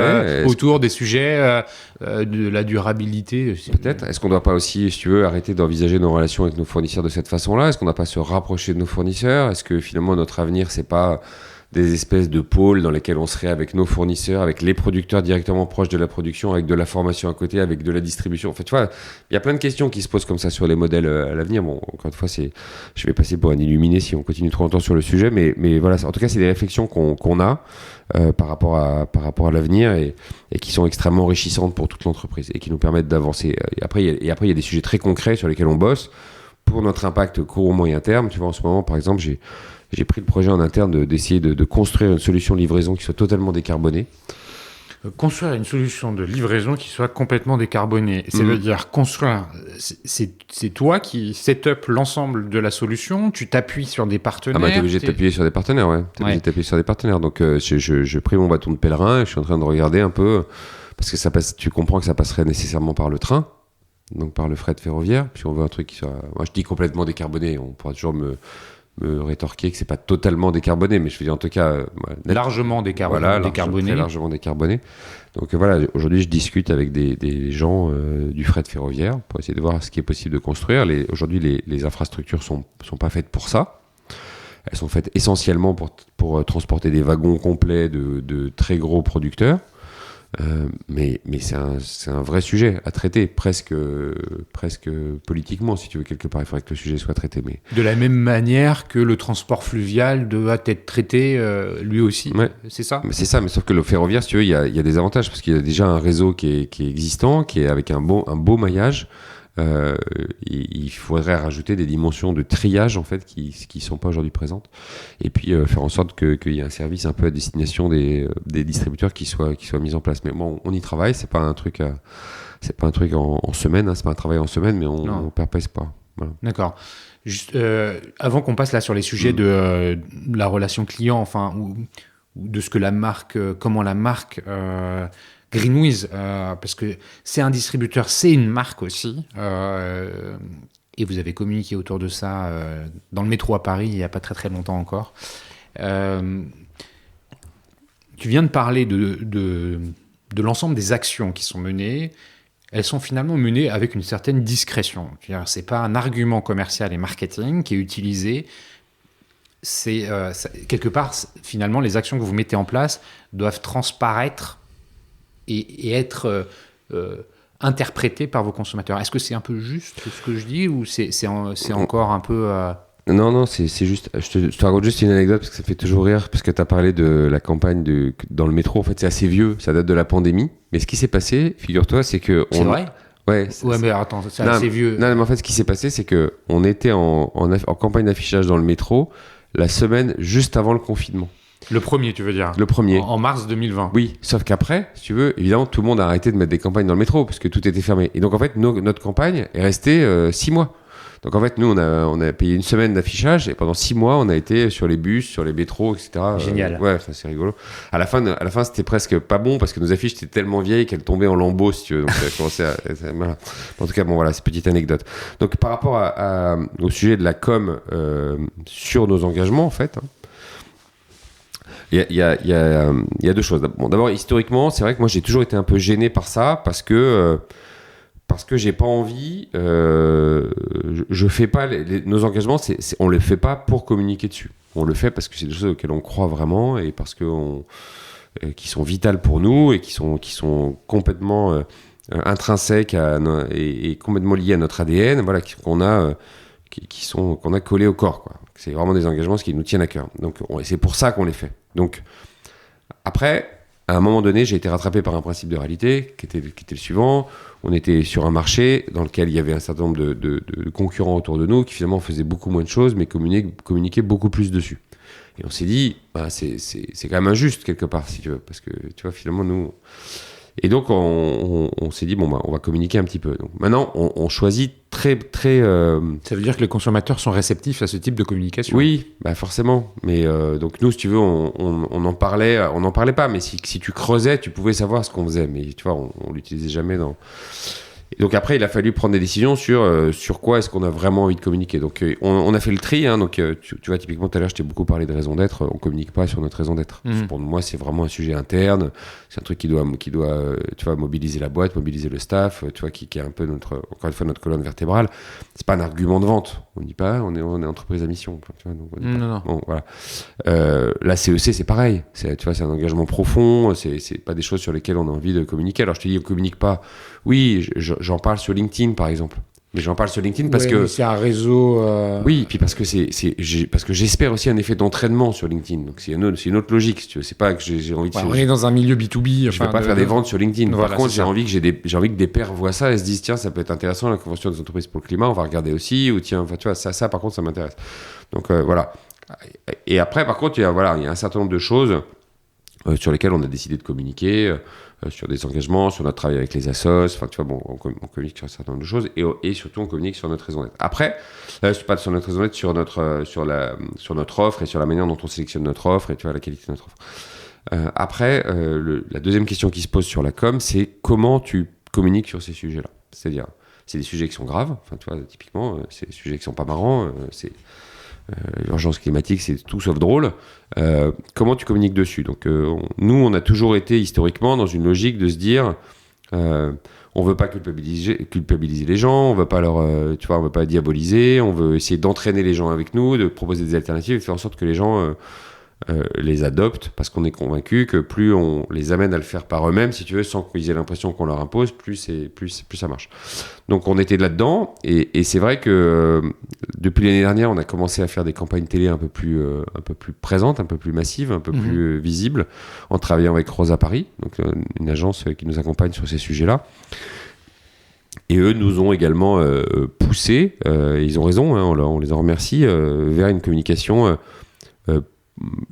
autour des sujets de la durabilité? Peut-être. Est-ce qu'on ne doit pas aussi, si tu veux, arrêter d'envisager nos relations avec nos fournisseurs de cette façon-là? Est-ce qu'on ne doit pas se rapprocher de nos fournisseurs? Est-ce que finalement notre avenir, c'est pas des espèces de pôles dans lesquels on serait avec nos fournisseurs, avec les producteurs directement proches de la production, avec de la formation à côté, avec de la distribution. En fait, tu vois, il y a plein de questions qui se posent comme ça sur les modèles à l'avenir. Bon, encore une fois, je vais passer pour un illuminé si on continue trop longtemps sur le sujet, mais voilà, en tout cas, c'est des réflexions qu'on a par rapport à l'avenir et qui sont extrêmement enrichissantes pour toute l'entreprise et qui nous permettent d'avancer. Et après, il y a des sujets très concrets sur lesquels on bosse pour notre impact court ou moyen terme. Tu vois, en ce moment, par exemple, j'ai pris le projet en interne d'essayer de construire une solution de livraison qui soit totalement décarbonée. Construire une solution de livraison qui soit complètement décarbonée. Ça veut dire construire, c'est toi qui set up l'ensemble de la solution, tu t'appuies sur des partenaires. T'es obligé de t'appuyer sur des partenaires, ouais. Obligé de t'appuyer sur des partenaires. Donc j'ai pris mon bâton de pèlerin et je suis en train de regarder un peu, parce que tu comprends que ça passerait nécessairement par le train, donc par le fret ferroviaire, puis on veut un truc qui soit, moi je dis complètement décarboné, on pourra toujours me rétorquer que c'est pas totalement décarboné, mais je veux dire en tout cas largement décarboné. Voilà, très largement décarboné. Donc voilà, aujourd'hui je discute avec des gens du fret ferroviaire pour essayer de voir ce qui est possible de construire. Aujourd'hui les infrastructures sont pas faites pour ça. Elles sont faites essentiellement pour transporter des wagons complets de très gros producteurs. Mais c'est un vrai sujet à traiter, presque politiquement, si tu veux, quelque part. Il faudrait que le sujet soit traité. Mais... De la même manière que le transport fluvial doit être traité lui aussi, ouais. C'est ça ? C'est ça, mais sauf que le ferroviaire, si tu veux, il y a des avantages, parce qu'il y a déjà un réseau qui est existant, qui est avec un beau maillage. Il faudrait rajouter des dimensions de triage en fait qui sont pas aujourd'hui présentes, et puis faire en sorte qu'il y ait un service un peu à destination des distributeurs qui soit mis en place. Mais bon, on y travaille, c'est pas un truc en semaine, hein, c'est pas un travail en semaine, mais on perd pas espoir. Voilà. D'accord. Juste, avant qu'on passe là sur les sujets de la relation client, enfin ou de ce que la marque, comment la marque Greenwiz, parce que c'est un distributeur, c'est une marque aussi, et vous avez communiqué autour de ça dans le métro à Paris il n'y a pas très très longtemps encore. Tu viens de parler de l'ensemble des actions qui sont menées. Elles sont finalement menées avec une certaine discrétion. C'est pas un argument commercial et marketing qui est utilisé. C'est quelque part, finalement, les actions que vous mettez en place doivent transparaître et être interprété par vos consommateurs. Est-ce que c'est un peu juste ce que je dis ou c'est encore un peu... Non, c'est juste... Je te raconte juste une anecdote parce que ça fait toujours rire, parce que tu as parlé de la campagne dans le métro. En fait, c'est assez vieux, ça date de la pandémie. Mais ce qui s'est passé, figure-toi, c'est que... C'est vrai ? Ouais, mais attends, c'est assez vieux. Non, mais en fait, ce qui s'est passé, c'est qu'on était en campagne d'affichage dans le métro la semaine juste avant le confinement. Le premier, tu veux dire ? Le premier. En mars 2020. Oui, sauf qu'après, si tu veux, évidemment, tout le monde a arrêté de mettre des campagnes dans le métro parce que tout était fermé. Et donc, en fait, notre campagne est restée 6 mois. Donc, en fait, nous, on a payé une semaine d'affichage et pendant 6 mois, on a été sur les bus, sur les métros, etc. Génial. Ouais, c'est rigolo. À la fin, c'était presque pas bon parce que nos affiches étaient tellement vieilles qu'elles tombaient en lambeaux, si tu veux. Donc, ça a commencé voilà. En tout cas, bon, voilà, c'est une petite anecdote. Donc, par rapport au sujet de la com sur nos engagements, en fait, il y a deux choses. Bon, d'abord, historiquement, c'est vrai que moi, j'ai toujours été un peu gêné par ça parce que j'ai pas envie. Je fais pas nos engagements. On les fait pas pour communiquer dessus. On le fait parce que c'est des choses auxquelles on croit vraiment et parce que qui sont vitales pour nous et qui sont complètement intrinsèques et complètement liées à notre ADN. Voilà, qu'on a collé au corps, quoi. C'est vraiment des engagements qui nous tiennent à cœur. Donc, c'est pour ça qu'on les fait. Donc, après, à un moment donné, j'ai été rattrapé par un principe de réalité qui était le suivant. On était sur un marché dans lequel il y avait un certain nombre de concurrents autour de nous qui finalement faisaient beaucoup moins de choses, mais communiquaient beaucoup plus dessus. Et on s'est dit, c'est quand même injuste quelque part, si tu veux, parce que tu vois, finalement, nous... Et donc, on s'est dit, on va communiquer un petit peu. Donc, maintenant, on choisit très très. Ça veut dire que les consommateurs sont réceptifs à ce type de communication. Oui, bah forcément. Mais donc nous, si tu veux, on en parlait pas. Mais si tu creusais, tu pouvais savoir ce qu'on faisait. Mais tu vois, on l'utilisait jamais dans. Et donc après, il a fallu prendre des décisions sur quoi est-ce qu'on a vraiment envie de communiquer. Donc on a fait le tri. Hein, donc tu vois, typiquement tout à l'heure, je t'ai beaucoup parlé de raison d'être. On communique pas sur notre raison d'être. Pour moi, c'est vraiment un sujet interne. C'est un truc qui doit tu vois, mobiliser la boîte, mobiliser le staff. Tu vois, qui est un peu encore une fois notre colonne vertébrale. C'est pas un argument de vente. On dit pas, on est entreprise à mission. Enfin, tu vois, donc on dit pas. Non. Bon, voilà. La CEC, c'est pareil. Tu vois, c'est un engagement profond. C'est pas des choses sur lesquelles on a envie de communiquer. Alors je te dis, on communique pas. Oui, j'en parle sur LinkedIn, par exemple. Mais j'en parle sur LinkedIn parce que c'est un réseau. Oui, puis parce que parce que j'espère aussi un effet d'entraînement sur LinkedIn. Donc c'est une autre logique. Si tu veux. C'est pas que j'ai envie de. On est dans un milieu B2B. Je vais pas faire des ventes sur LinkedIn. Voilà, par contre, j'ai envie que des pairs voient ça et se disent tiens, ça peut être intéressant la convention des entreprises pour le climat. On va regarder aussi. Ou tiens, enfin, tu vois, ça par contre, ça m'intéresse. Donc voilà. Et après, par contre, il y a un certain nombre de choses sur lesquelles on a décidé de communiquer. Sur des engagements, sur notre travail avec les assos, enfin tu vois, bon, on communique sur un certain nombre de choses et surtout on communique sur notre raison d'être. Après, c'est pas sur notre raison d'être, sur notre offre et sur la manière dont on sélectionne notre offre et tu vois la qualité de notre offre. Après, la deuxième question qui se pose sur la com, c'est comment tu communiques sur ces sujets-là. C'est-à-dire, c'est des sujets qui sont graves, enfin tu vois, typiquement, c'est des sujets qui sont pas marrants, c'est l'urgence climatique, c'est tout sauf drôle. Comment tu communiques dessus? Donc, nous, on a toujours été historiquement dans une logique de se dire, on veut pas culpabiliser les gens, on veut pas on veut pas diaboliser, on veut essayer d'entraîner les gens avec nous, de proposer des alternatives, et faire en sorte que les gens les adoptent, parce qu'on est convaincu que plus on les amène à le faire par eux-mêmes, si tu veux, sans qu'ils aient l'impression qu'on leur impose, plus ça marche. Donc on était là-dedans, et c'est vrai que depuis l'année dernière, on a commencé à faire des campagnes télé un peu plus présentes, un peu plus massives, un peu plus visibles, en travaillant avec Rosa Paris, donc une agence qui nous accompagne sur ces sujets-là. Et eux nous ont également poussé, et ils ont raison, hein, on les en remercie, vers une communication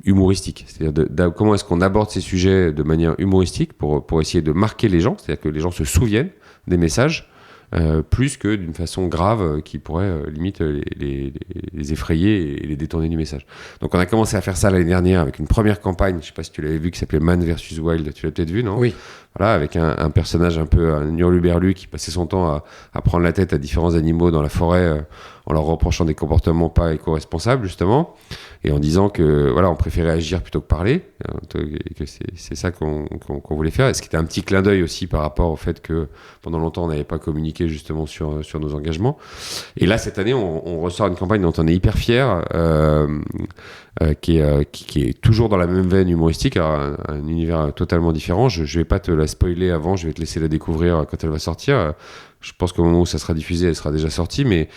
humoristique, c'est-à-dire comment est-ce qu'on aborde ces sujets de manière humoristique pour essayer de marquer les gens, c'est-à-dire que les gens se souviennent des messages plus que d'une façon grave qui pourrait limite les effrayer et les détourner du message. Donc on a commencé à faire ça l'année dernière avec une première campagne, je sais pas si tu l'avais vu, qui s'appelait Man vs Wild, tu l'as peut-être vu, non? Oui. Voilà, avec un personnage un peu un hurluberlu qui passait son temps à prendre la tête à différents animaux dans la forêt en leur reprochant des comportements pas éco-responsables justement, et en disant que voilà, on préférait agir plutôt que parler, et que c'est ça qu'on voulait faire, et ce qui était un petit clin d'œil aussi par rapport au fait que pendant longtemps on n'avait pas communiqué justement sur nos engagements. Et là cette année on ressort une campagne dont on est hyper fier, qui est toujours dans la même veine humoristique, alors un univers totalement différent. Je vais pas te la spoiler avant, je vais te laisser la découvrir quand elle va sortir. Je pense qu'au moment où ça sera diffusé, elle sera déjà sortie, mais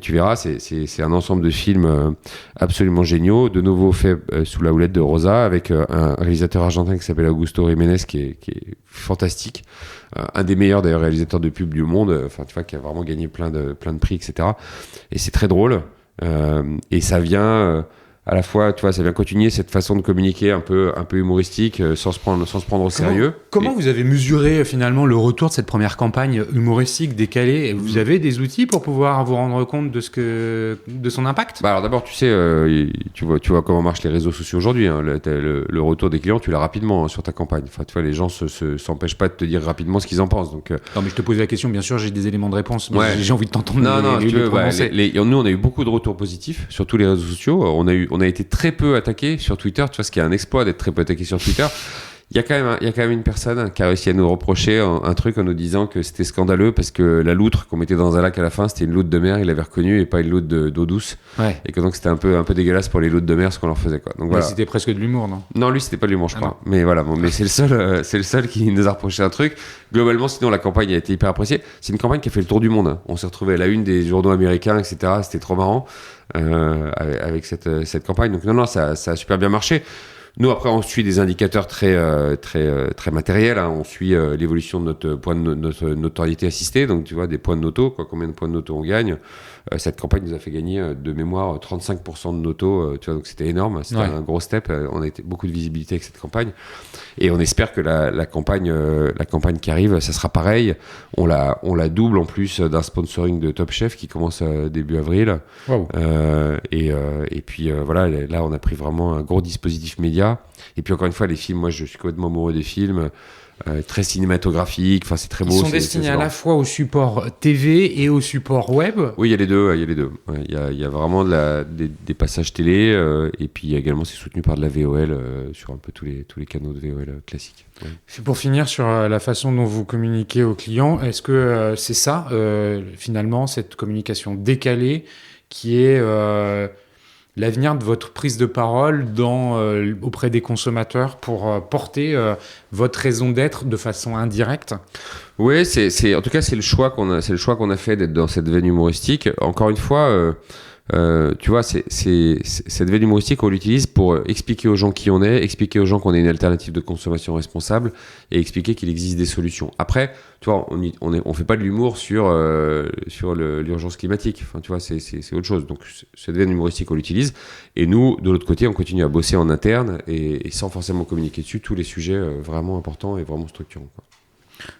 tu verras, c'est un ensemble de films absolument géniaux, de nouveau fait sous la houlette de Rosa, avec un réalisateur argentin qui s'appelle Augusto Jiménez, qui est fantastique, un des meilleurs d'ailleurs réalisateurs de pub du monde, enfin tu vois, qui a vraiment gagné plein de prix, etc. Et c'est très drôle, et ça vient à la fois, tu vois, ça vient continuer cette façon de communiquer un peu humoristique, sans se prendre au sérieux. Comment vous avez mesuré finalement le retour de cette première campagne humoristique décalée? Et vous avez des outils pour pouvoir vous rendre compte de son impact? Alors d'abord, tu sais, tu vois comment marchent les réseaux sociaux aujourd'hui. Hein. Le retour des clients, tu l'as rapidement sur ta campagne. Enfin, tu vois, les gens s'empêchent pas de te dire rapidement ce qu'ils en pensent. Donc, non, mais je te posais la question. Bien sûr, j'ai des éléments de réponse. Mais j'ai envie de t'entendre. Nous, on a eu beaucoup de retours positifs sur tous les réseaux sociaux. On a été très peu attaqué sur Twitter, tu vois, ce qui est un exploit d'être très peu attaqué sur Twitter. Il y a quand même une personne qui a réussi à nous reprocher un truc en nous disant que c'était scandaleux parce que la loutre qu'on mettait dans un lac à la fin, c'était une loutre de mer, il l'avait reconnue, et pas une loutre d'eau douce. Ouais. Et que donc c'était un peu dégueulasse pour les loutres de mer ce qu'on leur faisait, quoi. Donc voilà. C'était presque de l'humour, non? Non, lui c'était pas de l'humour, je crois. Mais voilà, bon, mais c'est le seul qui nous a reproché un truc. Globalement, sinon la campagne a été hyper appréciée. C'est une campagne qui a fait le tour du monde. Hein. On s'est retrouvé à la une des journaux américains, etc. C'était trop marrant avec cette campagne. Donc non, ça a super bien marché. Nous, après, on suit des indicateurs très matériels. Hein. On suit l'évolution de notre point de notre notoriété assistée. Donc, tu vois, des points de noto, combien de points de noto on gagne. Cette campagne nous a fait gagner de mémoire 35% de noto. Tu vois, donc c'était énorme. C'était un gros step. On a été beaucoup de visibilité avec cette campagne. Et on espère que la campagne qui arrive, ça sera pareil. On la double en plus d'un sponsoring de Top Chef qui commence début avril. Wow. Et puis voilà, là, on a pris vraiment un gros dispositif média. Et puis encore une fois, les films, moi, je suis complètement amoureux des films. Très cinématographiques, enfin c'est très beau. Ils sont destinés à la fois au support TV et au support web. Oui, il y a les deux. Ouais, il y a vraiment des passages télé et puis également c'est soutenu par de la VOL sur un peu tous les canaux de VOL classiques. Ouais. Pour finir sur la façon dont vous communiquez aux clients, est-ce que c'est ça finalement cette communication décalée qui est l'avenir de votre prise de parole auprès des consommateurs pour porter votre raison d'être de façon indirecte? Oui, en tout cas c'est le choix qu'on a fait d'être dans cette veine humoristique. Encore une fois, tu vois, cette veine humoristique, on l'utilise pour expliquer aux gens qui on est, expliquer aux gens qu'on est une alternative de consommation responsable et expliquer qu'il existe des solutions. Après, tu vois, on fait pas de l'humour sur l'urgence climatique. Enfin, tu vois, c'est autre chose. Donc, cette veine humoristique, on l'utilise. Et nous, de l'autre côté, on continue à bosser en interne et sans forcément communiquer dessus tous les sujets vraiment importants et vraiment structurants, quoi.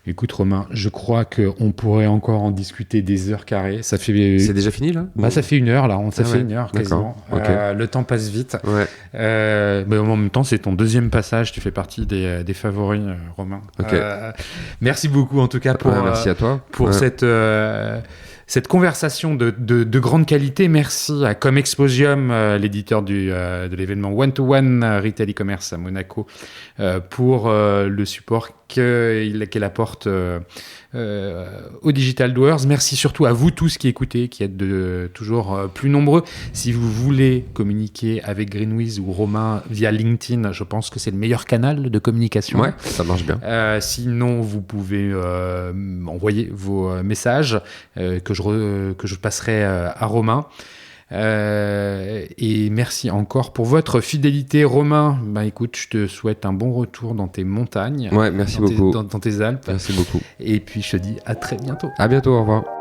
Écoute Romain, je crois qu'on pourrait encore en discuter des heures carrées. C'est déjà fini là? Ça fait 1 heure là, ça fait 1 heure quasiment. Okay. Le temps passe vite. Ouais. Mais en même temps, c'est ton deuxième passage, tu fais partie des favoris, Romain. Okay. Merci beaucoup en tout cas merci à toi. Pour cette conversation de grande qualité. Merci à Comexposium, l'éditeur de l'événement One-to-One Retail e-commerce à Monaco, pour le support qu'elle apporte aux Digital Doers. Merci surtout à vous tous qui écoutez, qui êtes toujours plus nombreux. Si vous voulez communiquer avec Greenwiz ou Romain via LinkedIn, je pense que c'est le meilleur canal de communication. Ouais, ça marche bien. Sinon, vous pouvez envoyer vos messages que je passerai à Romain. Et merci encore pour votre fidélité, Romain. Écoute, je te souhaite un bon retour dans tes montagnes. Ouais, merci beaucoup. Dans tes Alpes. Merci beaucoup. Et puis je te dis à très bientôt. À bientôt, au revoir.